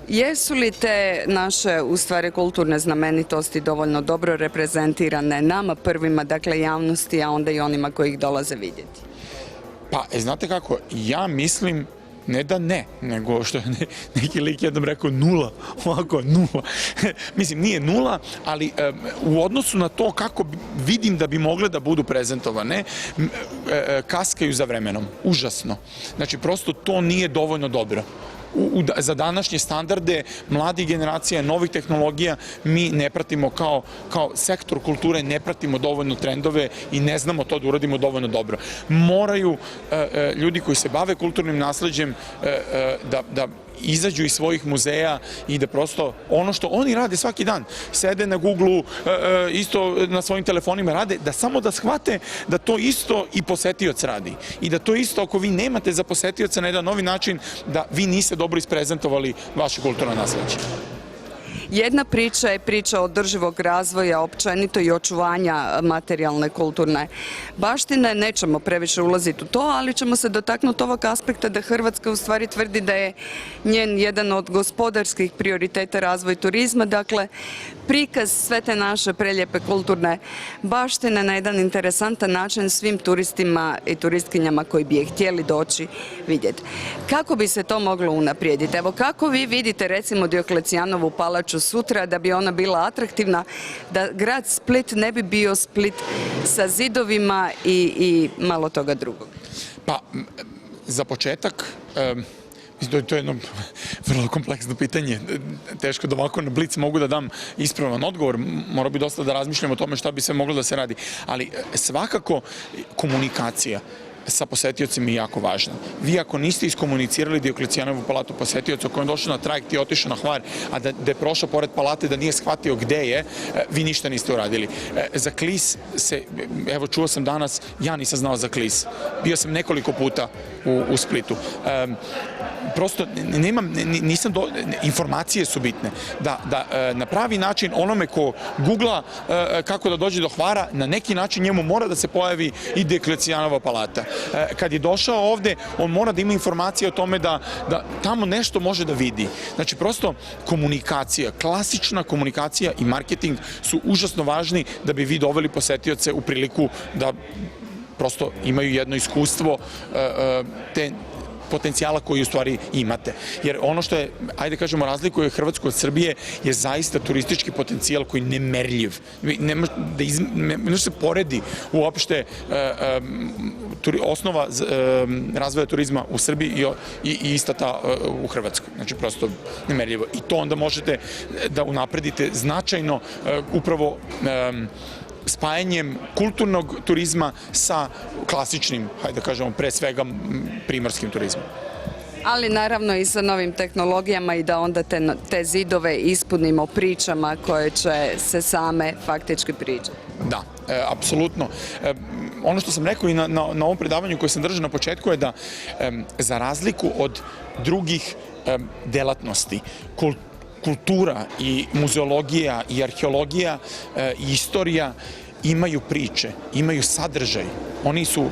Jesu li te naše, u stvari, kulturne znamenitosti dovoljno dobro reprezentirane nama prvima, dakle javnosti, a onda i onima koji ih dolaze vidjeti? Pa, znate kako, ja mislim ne da ne, nego što je neki lik jednom rekao nula, ovako nula. Mislim, nije nula, ali u odnosu na to kako vidim da bi mogle da budu prezentovane, kaskaju za vremenom, užasno. Znači, prosto to nije dovoljno dobro. Za današnje standarde mladih generacija, novih tehnologija, mi ne pratimo kao sektor kulture, ne pratimo dovoljno trendove i ne znamo to da uradimo dovoljno dobro. Moraju ljudi koji se bave kulturnim nasleđem da izađu iz svojih muzeja i da prosto ono što oni rade svaki dan, sede na Google-u, isto na svojim telefonima rade, da samo da shvate da to isto i posetioc radi. I da to isto, ako vi nemate za posetioca na jedan novi način, da vi niste dobro isprezentovali vaše kulturno nasleđe. Jedna priča je priča održivog razvoja općenito i očuvanja materijalne kulturne baštine. Nećemo previše ulaziti u to, ali ćemo se dotaknuti ovog aspekta da Hrvatska u stvari tvrdi da je njen jedan od gospodarskih prioriteta razvoj turizma. Dakle, prikaz sve te naše prelijepe kulturne baštine na jedan interesantan način svim turistima i turistkinjama koji bi je htjeli doći vidjeti. Kako bi se to moglo unaprijediti? Evo, kako vi vidite recimo Dioklecijanovu palaču sutra da bi ona bila atraktivna, da grad Split ne bi bio Split sa zidovima i malo toga drugog? Pa, za početak, to je jedno vrlo kompleksno pitanje. Teško da ovako na blic mogu da dam ispravan odgovor. Morao bi dosta da razmišljam o tome šta bi sve moglo da se radi. Ali svakako komunikacija. sa posetiocima je jako važna. Vi ako niste iskomunicirali Dioklecijanovu palatu posetiocu, ako je došao na trajekt i otišao na Hvar, a da je prošao pored palate, da nije shvatio gde je, vi ništa niste uradili. Za Klis se, evo čuo sam danas, ja nisam znao za Klis. Bio sam nekoliko puta u Splitu. Prosto informacije su bitne. Da na pravi način onome ko googla kako da dođe do Hvara, na neki način njemu mora da se pojavi i Dioklecijanova palata. Kad je došao ovde, on mora da ima informacije o tome da tamo nešto može da vidi. Znači, prosto komunikacija, klasična komunikacija i marketing su užasno važni da bi vi doveli posetioce u priliku da prosto imaju jedno iskustvo te potencijala koji u stvari imate. Jer ono što je, ajde kažemo, razlikuje Hrvatsku od Srbije je zaista turistički potencijal koji je nemerljiv. Ne može se poredi uopšte osnova razvoja turizma u Srbiji i ista ta u Hrvatskoj. Znači, prosto nemerljivo. I to onda možete da unapredite značajno upravo spajanjem kulturnog turizma sa klasičnim, hajde da kažemo, pre svega primorskim turizmom. Ali naravno i sa novim tehnologijama i da onda te zidove ispunimo pričama koje će se same faktički pričati. Da, apsolutno. Ono što sam rekao i na ovom predavanju koje sam držao na početku je da za razliku od drugih delatnosti, kultura i muzeologija i arheologija i istorija imaju priče, imaju sadržaj. Oni su,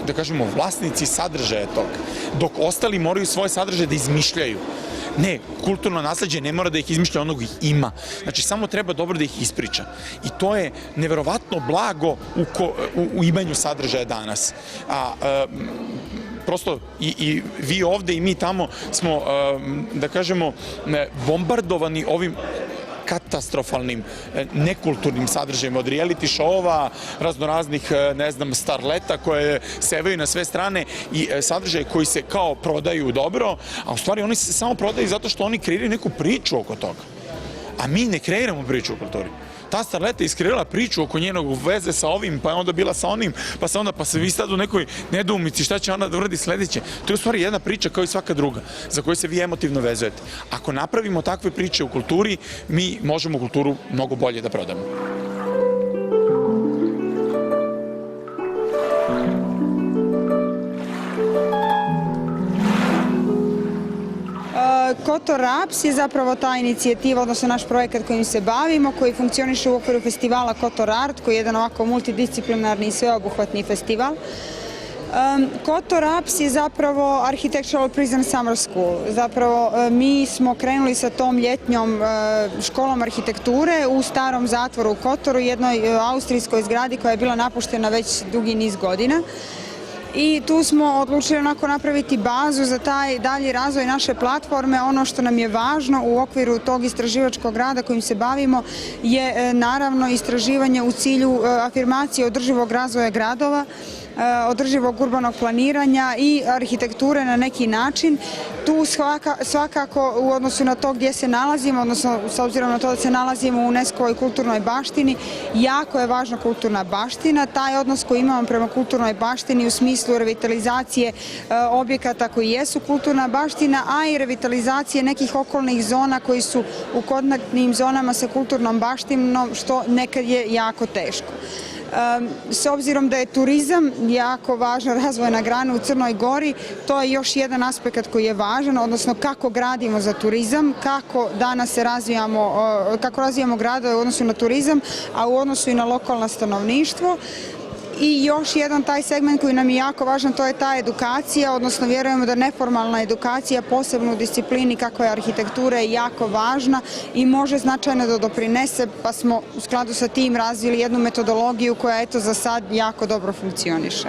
da kažemo, vlasnici sadržaja toga, dok ostali moraju svoje sadržaje da izmišljaju. Ne, kulturno nasleđe ne mora da ih izmišlja, onog ih ima. Znači, samo treba dobro da ih ispriča. I to je neverovatno blago u imanju sadržaja danas. Prosto i vi ovde i mi tamo smo, da kažemo, bombardovani ovim katastrofalnim, nekulturnim sadržajima od reality show-ova, raznoraznih, ne znam, starleta koje sevaju na sve strane i sadržaje koji se kao prodaju dobro, a u stvari oni se samo prodaju zato što oni kreiraju neku priču oko toga. A mi ne kreiramo priču o kulturi. Ta starleta je iskreirala priču oko njenog veze sa ovim, pa je onda bila sa onim, pa se vi sad u nekoj nedoumici šta će ona da uradi sledeće. To je u stvari jedna priča kao i svaka druga, za koju se vi emotivno vezujete. Ako napravimo takve priče u kulturi, mi možemo kulturu mnogo bolje da prodamo. Kotor Raps je zapravo ta inicijativa, odnosno naš projekat kojim se bavimo, koji funkcioniše u okviru festivala Kotor Art, koji je jedan ovako multidisciplinarni i sveobuhvatni festival. Kotor Raps je zapravo Architectural Prison Summer School. Zapravo mi smo krenuli sa tom ljetnjom školom arhitekture u starom zatvoru u Kotoru, jednoj austrijskoj zgradi koja je bila napuštena već dugi niz godina. I tu smo odlučili onako napraviti bazu za taj dalji razvoj naše platforme. Ono što nam je važno u okviru tog istraživačkog rada kojim se bavimo je naravno istraživanje u cilju afirmacije održivog razvoja gradova, održivog urbanog planiranja i arhitekture na neki način. Tu svakako u odnosu na to gdje se nalazimo, odnosno s obzirom na to da se nalazimo u UNESCO-ovoj kulturnoj baštini, jako je važna kulturna baština. Taj odnos koji imamo prema kulturnoj baštini u smislu revitalizacije objekata koji jesu kulturna baština, a i revitalizacije nekih okolnih zona koji su u kontaktnim zonama sa kulturnom baštinom, što nekad je jako teško. S obzirom da je turizam jako važna razvojna grana u Crnoj Gori, to je još jedan aspekt koji je važan, odnosno kako gradimo za turizam, kako danas kako razvijamo gradove u odnosu na turizam, a u odnosu i na lokalno stanovništvo. I još jedan taj segment koji nam je jako važan, to je ta edukacija, odnosno vjerujemo da neformalna edukacija, posebno u disciplini kako je arhitektura, je jako važna i može značajno da doprinese, pa smo u skladu sa tim razvili jednu metodologiju koja eto za sad jako dobro funkcioniše.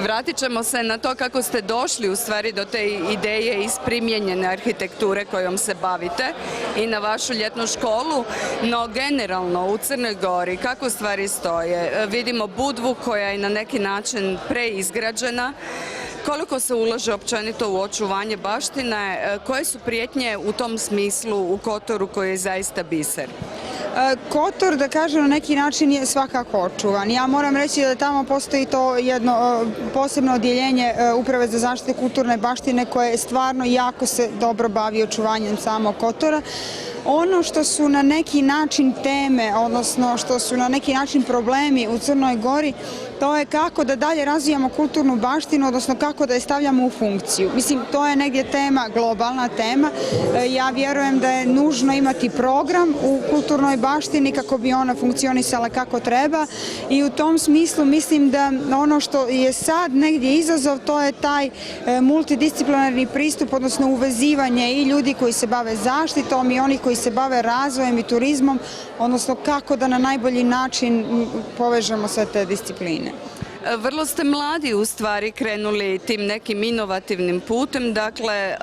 Vratit ćemo se na to kako ste došli u stvari do te ideje iz primjenjene arhitekture kojom se bavite i na vašu ljetnu školu, no generalno u Crnoj Gori kako stvari stoje? Vidimo Budvu koja je na neki način preizgrađena. Koliko se ulaže općenito u očuvanje baštine? Koje su prijetnje u tom smislu u Kotoru koji je zaista biser? Kotor, da kažem, na neki način je svakako očuvan. Ja moram reći da tamo postoji to jedno posebno odjeljenje Uprave za zaštitu kulturne baštine koje stvarno jako se dobro bavi očuvanjem samog Kotora. Ono što su na neki način teme, odnosno što su na neki način problemi u Crnoj Gori, to je kako da dalje razvijamo kulturnu baštinu, odnosno kako da je stavljamo u funkciju. Mislim, to je negdje tema, globalna tema. Ja vjerujem da je nužno imati program u kulturnoj baštini kako bi ona funkcionisala kako treba i u tom smislu mislim da ono što je sad negdje izazov, to je taj multidisciplinarni pristup, odnosno uvezivanje i ljudi koji se bave zaštitom i oni koji se bave razvojem i turizmom, odnosno kako da na najbolji način povežemo sve te discipline. Vrlo ste mladi u stvari krenuli tim nekim inovativnim putem, dakle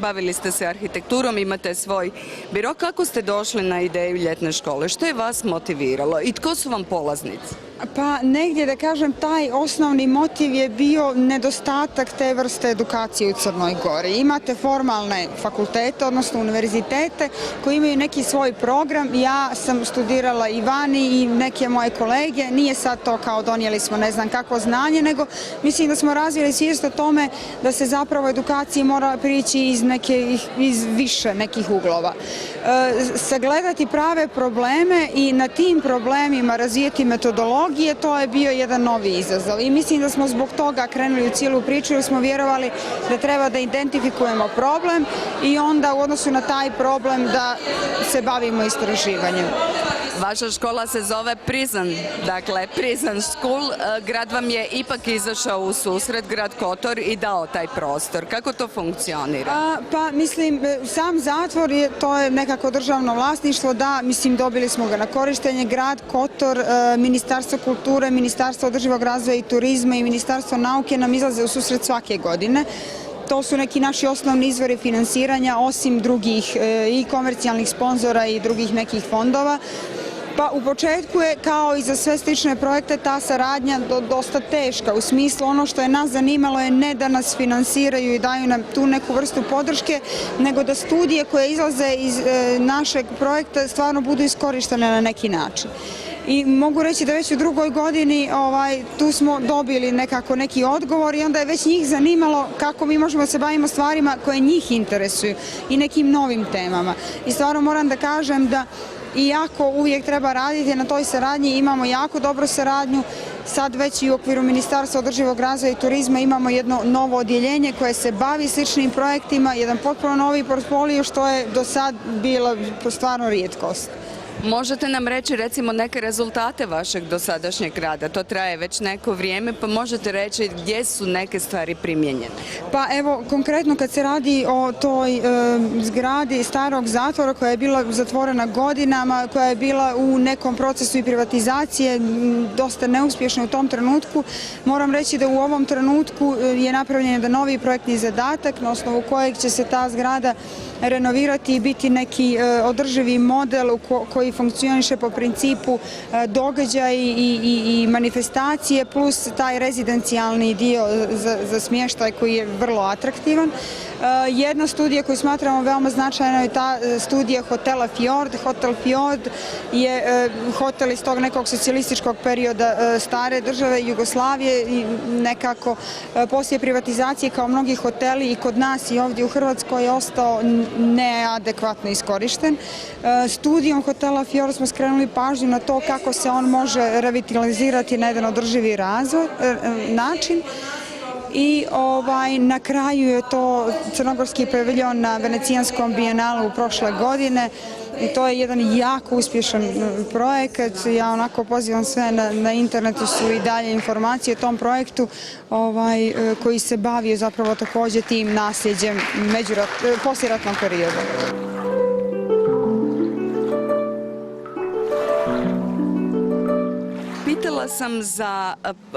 bavili ste se arhitekturom, imate svoj biro. Kako ste došli na ideju ljetne škole? Što je vas motiviralo i tko su vam polaznici? Pa negdje da kažem taj osnovni motiv je bio nedostatak te vrste edukacije u Crnoj Gori. Imate formalne fakultete, odnosno univerzitete koji imaju neki svoj program. Ja sam studirala i vani i neke moje kolege. Nije sad to kao donijeli smo ne znam kakvo znanje, nego mislim da smo razvili svijest o tome da se zapravo edukaciji mora prići iz više nekih uglova. Sagledati prave probleme i na tim problemima razvijeti metodologije, to je bio jedan novi izazov i mislim da smo zbog toga krenuli u cijelu priču jer smo vjerovali da treba da identifikujemo problem i onda u odnosu na taj problem da se bavimo istraživanjem. Vaša škola se zove Prison, dakle Prison School. Grad vam je ipak izašao u susret, grad Kotor, i dao taj prostor. Kako to funkcionira? Pa mislim, sam zatvor to je nekako državno vlasništvo, da, mislim dobili smo ga na korištenje. Grad Kotor, Ministarstvo kulture, Ministarstvo održivog razvoja i turizma i Ministarstvo nauke nam izlaze u susret svake godine. To su neki naši osnovni izvori finansiranja, osim drugih i komercijalnih sponzora i drugih nekih fondova. Pa u početku je, kao i za sve slične projekte, ta saradnja dosta teška. U smislu ono što je nas zanimalo je ne da nas finansiraju i daju nam tu neku vrstu podrške, nego da studije koje izlaze iz našeg projekta stvarno budu iskorištene na neki način. I mogu reći da već u drugoj godini tu smo dobili nekako neki odgovor i onda je već njih zanimalo kako mi možemo da se bavimo stvarima koje njih interesuju i nekim novim temama. I stvarno moram da kažem da iako uvijek treba raditi na toj saradnji, imamo jako dobru saradnju. Sad već i u okviru Ministarstva održivog razvoja i turizma imamo jedno novo odjeljenje koje se bavi sličnim projektima, jedan potpuno novi portfolio što je do sad bila stvarno rijetkost. Možete nam reći recimo neke rezultate vašeg dosadašnjeg rada? To traje već neko vrijeme, pa možete reći gdje su neke stvari primijenjene? Pa evo, konkretno kad se radi o toj zgradi starog zatvora koja je bila zatvorena godinama, koja je bila u nekom procesu i privatizacije, dosta neuspješna u tom trenutku, moram reći da u ovom trenutku je napravljen jedan novi projektni zadatak na osnovu kojeg će se ta zgrada renovirati i biti neki održivi model koji funkcioniše po principu događaj i manifestacije plus taj rezidencijalni dio za smještaj koji je vrlo atraktivan. Jedna studija koju smatramo veoma značajna je ta studija hotela Fjord. Hotel Fjord je hotel iz tog nekog socijalističkog perioda stare države Jugoslavije i nekako poslije privatizacije kao mnogi hoteli i kod nas i ovdje u Hrvatskoj je ostao neadekvatno iskorišten. Studijom hotela Fjord smo skrenuli pažnju na to kako se on može revitalizirati na jedan održivi način. I na kraju je to crnogorski paviljon na Venecijanskom bijenalu prošle godine i to je jedan jako uspješan projekat. Ja onako pozivam sve na internetu su i dalje informacije o tom projektu koji se bavi zapravo također tim nasljeđem poslijeratnog perioda. Pitala sam za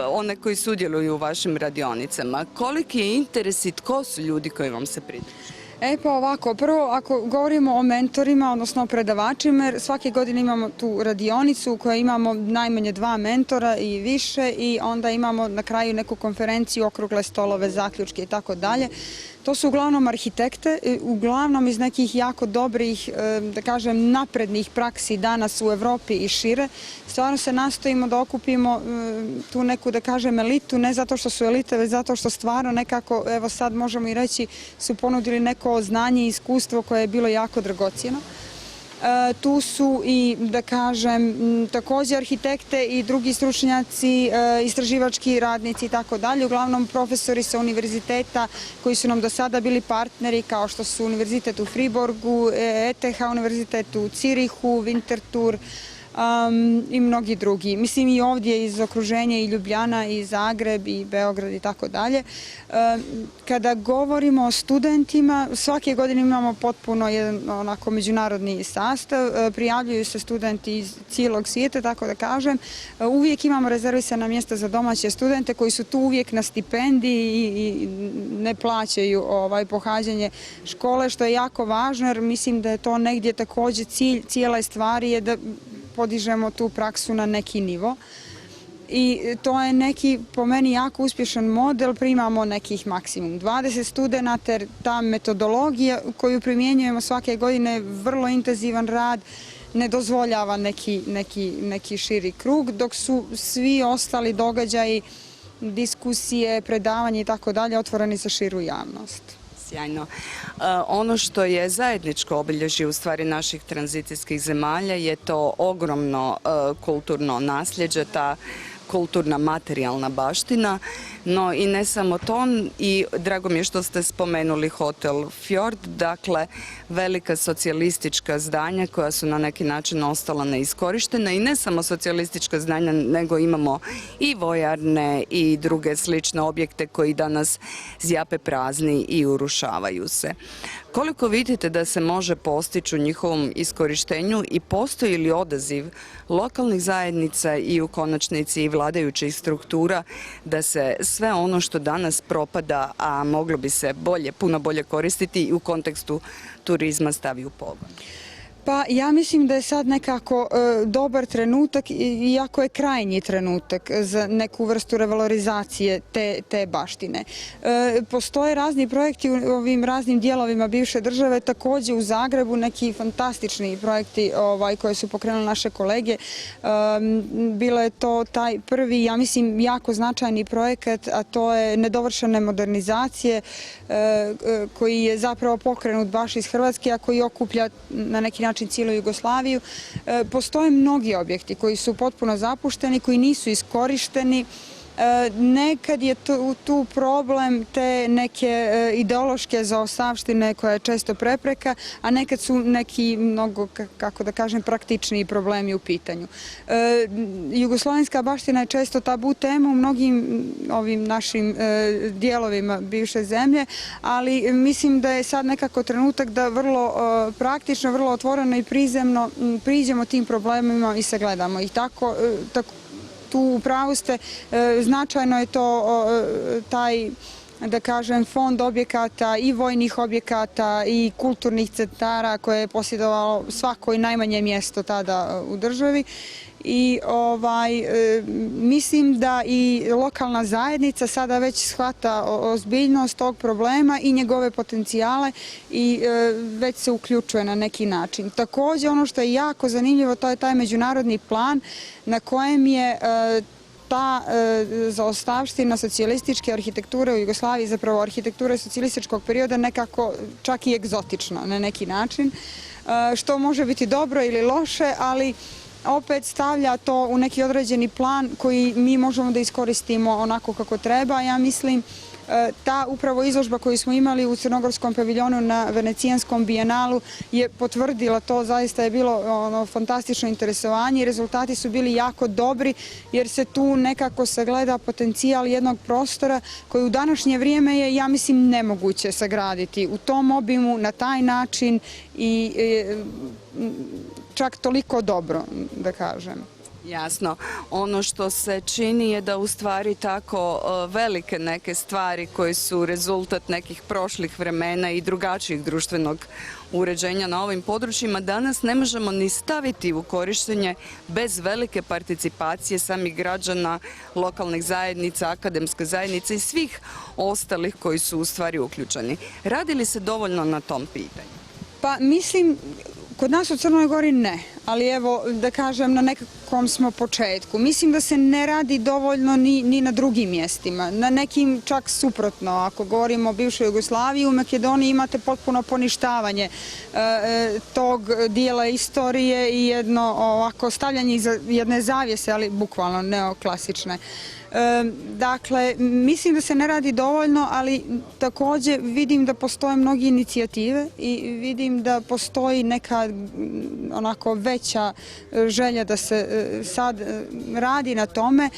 one koji sudjeluju u vašim radionicama. Koliki je interes i tko su ljudi koji vam se pridružuju? Pa ovako, prvo ako govorimo o mentorima, odnosno o predavačima, jer svake godine imamo tu radionicu u kojoj imamo najmanje 2 mentora i više i onda imamo na kraju neku konferenciju, okrugle stolove, zaključke i tako dalje. To su uglavnom arhitekte, uglavnom iz nekih jako dobrih, da kažem, naprednih praksi danas u Evropi i šire. Stvarno se nastojimo da okupimo tu neku, da kažem, elitu, ne zato što su elite, već zato što stvarno nekako, evo sad možemo i reći, su ponudili neko znanje i iskustvo koje je bilo jako dragocjeno. Tu su i, da kažem, također arhitekte i drugi stručnjaci, istraživački radnici i tako dalje, uglavnom profesori sa univerziteta koji su nam do sada bili partneri, kao što su Univerzitet u Friborgu, ETH univerzitet u Cirihu, Winterthur i mnogi drugi. Mislim i ovdje iz okruženja i Ljubljana i Zagreb i Beograd i tako dalje. Kada govorimo o studentima, svake godine imamo potpuno jedan onako međunarodni sastav, prijavljuju se studenti iz cijelog svijeta, tako da kažem. Uvijek imamo rezervisana mjesta za domaće studente koji su tu uvijek na stipendiji i ne plaćaju pohađanje škole, što je jako važno jer mislim da je to negdje također cilj cijele stvari je da podižemo tu praksu na neki nivo. I to je neki, po meni, jako uspješan model. Primamo nekih maksimum 20 studenata jer ta metodologija koju primjenjujemo svake godine je vrlo intenzivan rad, ne dozvoljava neki širi krug, dok su svi ostali događaji, diskusije, predavanje i tako dalje otvoreni za širu javnost. Sjajno. Ono što je zajedničko obilježje u stvari naših tranzicijskih zemalja je to ogromno kulturno nasljeđe, ta kulturna materijalna baština, no i ne samo to, i drago mi je što ste spomenuli hotel Fjord, dakle velika socijalistička zdanja koja su na neki način ostala neiskorištena i ne samo socijalistička zdanja, nego imamo i vojarne i druge slične objekte koji danas zjape prazni i urušavaju se. Koliko vidite da se može postići u njihovom iskorištenju i postoji li odaziv lokalnih zajednica i u konačnici i vladajućih struktura da se sve ono što danas propada, a moglo bi se puno bolje koristiti i u kontekstu turizma stavi u pogon? Pa ja mislim da je sad nekako dobar trenutak, iako je krajnji trenutak za neku vrstu revalorizacije te baštine. Postoje razni projekti u ovim raznim dijelovima bivše države, također u Zagrebu neki fantastični projekti koje su pokrenuli naše kolege. Bilo je to taj prvi, ja mislim, jako značajni projekat, a to je nedovršene modernizacije koji je zapravo pokrenut baš iz Hrvatske, a koji okuplja na neki način cijelu Jugoslaviju. Postoje mnogi objekti koji su potpuno zapušteni, koji nisu iskorišteni. Nekad je tu problem te neke ideološke zaostavštine koja je često prepreka, a nekad su neki mnogo, kako da kažem, praktičniji problemi u pitanju. Jugoslavenska baština je često tabu tema u mnogim ovim našim dijelovima bivše zemlje, ali mislim da je sad nekako trenutak da vrlo praktično, vrlo otvoreno i prizemno priđemo tim problemima i sagledamo ih. Tako tu u pravu ste, značajno je to taj, da kažem, fond objekata i vojnih objekata i kulturnih centara koje je posjedovalo svako i najmanje mjesto tada u državi. I mislim da i lokalna zajednica sada već shvata ozbiljnost tog problema i njegove potencijale i već se uključuje na neki način. Također ono što je jako zanimljivo, to je taj međunarodni plan na kojem je ta zaostavština socijalističke arhitekture u Jugoslaviji, zapravo arhitekture socijalističkog perioda, nekako čak i egzotična na neki način, što može biti dobro ili loše, ali opet stavlja to u neki određeni plan koji mi možemo da iskoristimo onako kako treba. Ja mislim ta upravo izložba koju smo imali u Crnogorskom paviljonu na Venecijanskom bijenalu je potvrdila to, zaista je bilo fantastično interesovanje i rezultati su bili jako dobri jer se tu nekako sagleda potencijal jednog prostora koji u današnje vrijeme je, ja mislim, nemoguće sagraditi u tom obimu, na taj način i čak toliko dobro, da kažem. Jasno. Ono što se čini je da u stvari tako velike neke stvari koje su rezultat nekih prošlih vremena i drugačijeg društvenog uređenja na ovim područjima danas ne možemo ni staviti u korištenje bez velike participacije samih građana, lokalnih zajednica, akademske zajednice i svih ostalih koji su u stvari uključeni. Radi li se dovoljno na tom pitanju? Pa mislim, kod nas u Crnoj Gori ne, ali evo da kažem na nekakvom smo početku. Mislim da se ne radi dovoljno ni na drugim mjestima, na nekim čak suprotno. Ako govorimo o bivšoj Jugoslaviji, u Makedoniji imate potpuno poništavanje tog dijela istorije i jedno ovako stavljanje iza jedne zavjese, ali bukvalno neoklasične. Dakle, mislim da se ne radi dovoljno, ali također vidim da postoje mnogi inicijative i vidim da postoji neka onako veća želja da se sad radi na tome.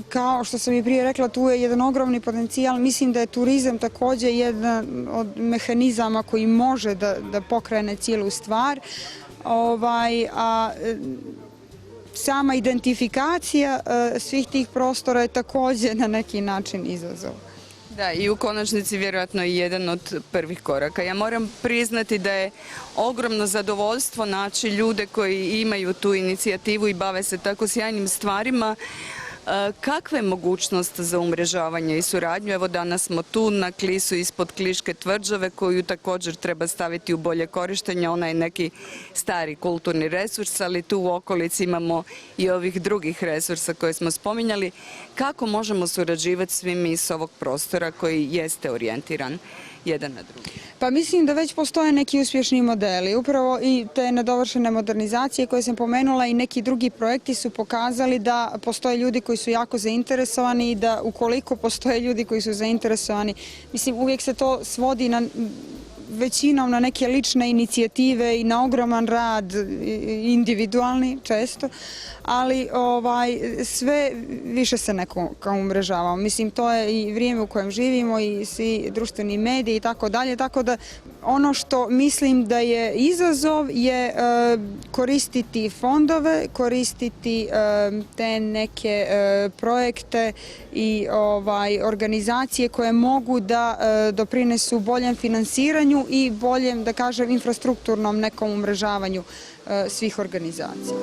Kao što sam i prije rekla, tu je jedan ogromni potencijal. Mislim da je turizam također jedan od mehanizama koji može da pokrene cijelu stvar. A sama identifikacija svih tih prostora je također na neki način izazov. Da, i u konačnici vjerojatno i jedan od prvih koraka. Ja moram priznati da je ogromno zadovoljstvo naći ljude koji imaju tu inicijativu i bave se tako sjajnim stvarima. Kakva je mogućnost za umrežavanje i suradnju? Evo danas smo tu na Klisu ispod Kliške tvrđave koju također treba staviti u bolje korištenje. Ona je neki stari kulturni resurs, ali tu u okolici imamo i ovih drugih resursa koje smo spominjali. Kako možemo surađivati svi mi s ovog prostora koji jeste orijentiran jedan na drugi? Pa mislim da već postoje neki uspješni modeli. Upravo i te nedovršene modernizacije koje sam pomenula i neki drugi projekti su pokazali da postoje ljudi koji su jako zainteresovani i da ukoliko postoje ljudi koji su zainteresovani, mislim uvijek se to svodi većinom na neke lične inicijative i na ogroman rad, individualni često, ali sve više se neko umrežava. Mislim, to je i vrijeme u kojem živimo i svi društveni mediji i tako dalje, tako da ono što mislim da je izazov je koristiti fondove, koristiti te neke projekte i organizacije koje mogu da doprinesu boljem finansiranju i boljem, da kažem, infrastrukturnom nekom umrežavanju svih organizacija.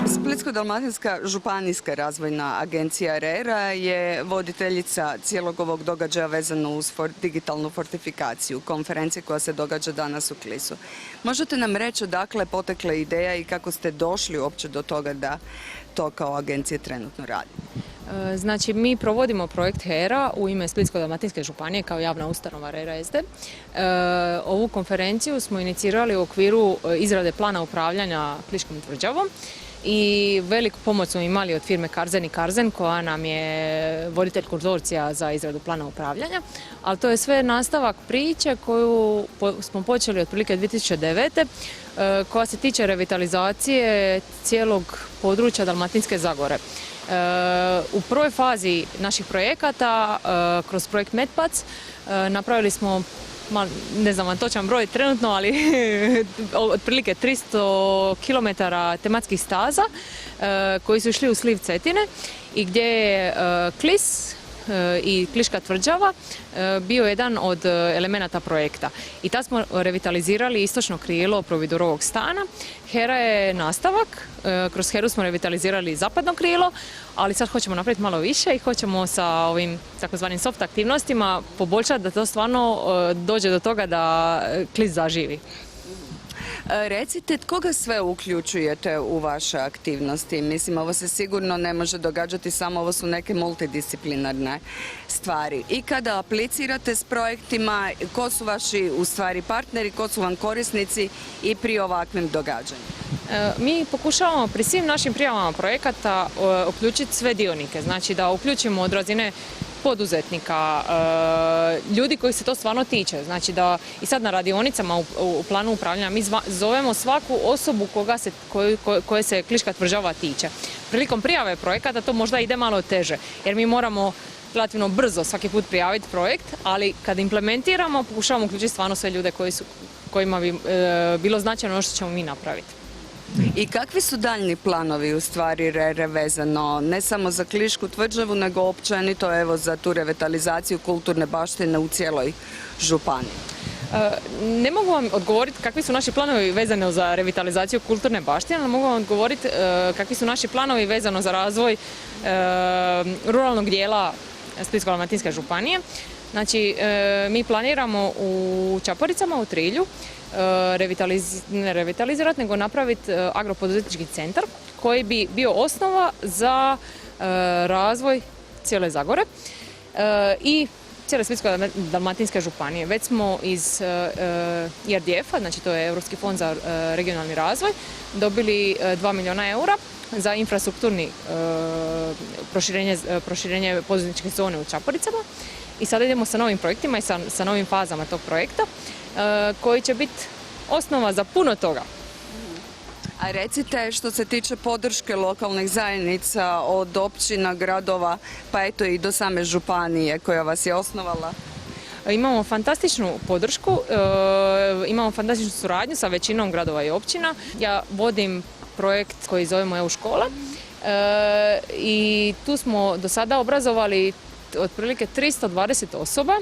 Splitsko-dalmatinska županijska razvojna agencija RERA je voditeljica cijelog ovog događaja vezano uz digitalnu fortifikaciju, konferencije koja se događa danas u Klisu. Možete nam reći odakle potekla ideja i kako ste došli uopće do toga da to kao agencija trenutno radi? Znači, mi provodimo projekt HERA u ime Splitsko-dalmatinske županije kao javna ustanova RERA SD. Ovu konferenciju smo inicirali u okviru izrade plana upravljanja Kliškom tvrđavom i veliku pomoć smo imali od firme Karzen i Karzen koja nam je voditelj konzorcija za izradu plana upravljanja, ali to je sve nastavak priče koju smo počeli otprilike 2009. koja se tiče revitalizacije cijelog područja Dalmatinske Zagore. U prvoj fazi naših projekata, kroz projekt Medpac, napravili smo, ne znam vam točan broj trenutno, ali otprilike 300 km tematskih staza koji su išli u sliv Cetine i gdje je Klis i Kliška tvrđava bio jedan od elemenata projekta. I tad smo revitalizirali istočno krilo Providorovog stana. HERA je nastavak, kroz HERU smo revitalizirali zapadno krilo, ali sad hoćemo napraviti malo više i hoćemo sa ovim takozvanim soft aktivnostima poboljšati da to stvarno dođe do toga da Klis zaživi. Recite, koga sve uključujete u vaše aktivnosti? Mislim, ovo se sigurno ne može događati samo, ovo su neke multidisciplinarne stvari. I kada aplicirate s projektima, ko su vaši u stvari partneri, ko su vam korisnici i pri ovakvim događanjima? Mi pokušavamo pri svim našim prijavama projekata uključiti sve dionike, znači da uključimo od razine poduzetnika, ljudi koji se to stvarno tiče. Znači da i sad na radionicama u planu upravljanja mi zovemo svaku osobu koje se Kliška tvrđava tiče. Prilikom prijave projekata to možda ide malo teže, jer mi moramo relativno brzo svaki put prijaviti projekt, ali kad implementiramo pokušavamo uključiti stvarno sve ljude kojima bi bilo značajno ono što ćemo mi napraviti. I kakvi su daljni planovi u stvari RERE vezano ne samo za Klišku tvrđavu, nego općenito evo za tu revitalizaciju kulturne baštine u cijeloj županiji? Ne mogu vam odgovoriti kakvi su naši planovi vezano za revitalizaciju kulturne baštine, ali mogu vam odgovoriti kakvi su naši planovi vezano za razvoj ruralnog dijela Splitsko-dalmatinske županije. Znači, mi planiramo u Čaporicama, u Trilju, ne revitalizirati, nego napraviti agropoduzetnički centar koji bi bio osnova za razvoj cijele Zagore i cijele Splitsko-dalmatinske županije. Već smo iz IRDF-a, znači to je Europski fond za regionalni razvoj, dobili 2 milijuna eura za infrastrukturni proširenje poduzetničke zone u Čaporicama. I sada idemo sa novim projektima i sa novim fazama tog projekta koji će biti osnova za puno toga. A recite, što se tiče podrške lokalnih zajednica od općina, gradova, pa eto i do same županije koja vas je osnovala? Imamo fantastičnu podršku, imamo fantastičnu suradnju sa većinom gradova i općina. Ja vodim projekt koji zovemo EU škola i tu smo do sada obrazovali otprilike 320 osoba,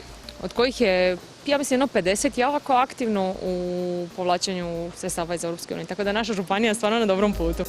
od kojih je, ja mislim, 50 jako aktivno u povlačenju sredstava iz Europske unije. Tako da naša županija je stvarno na dobrom putu.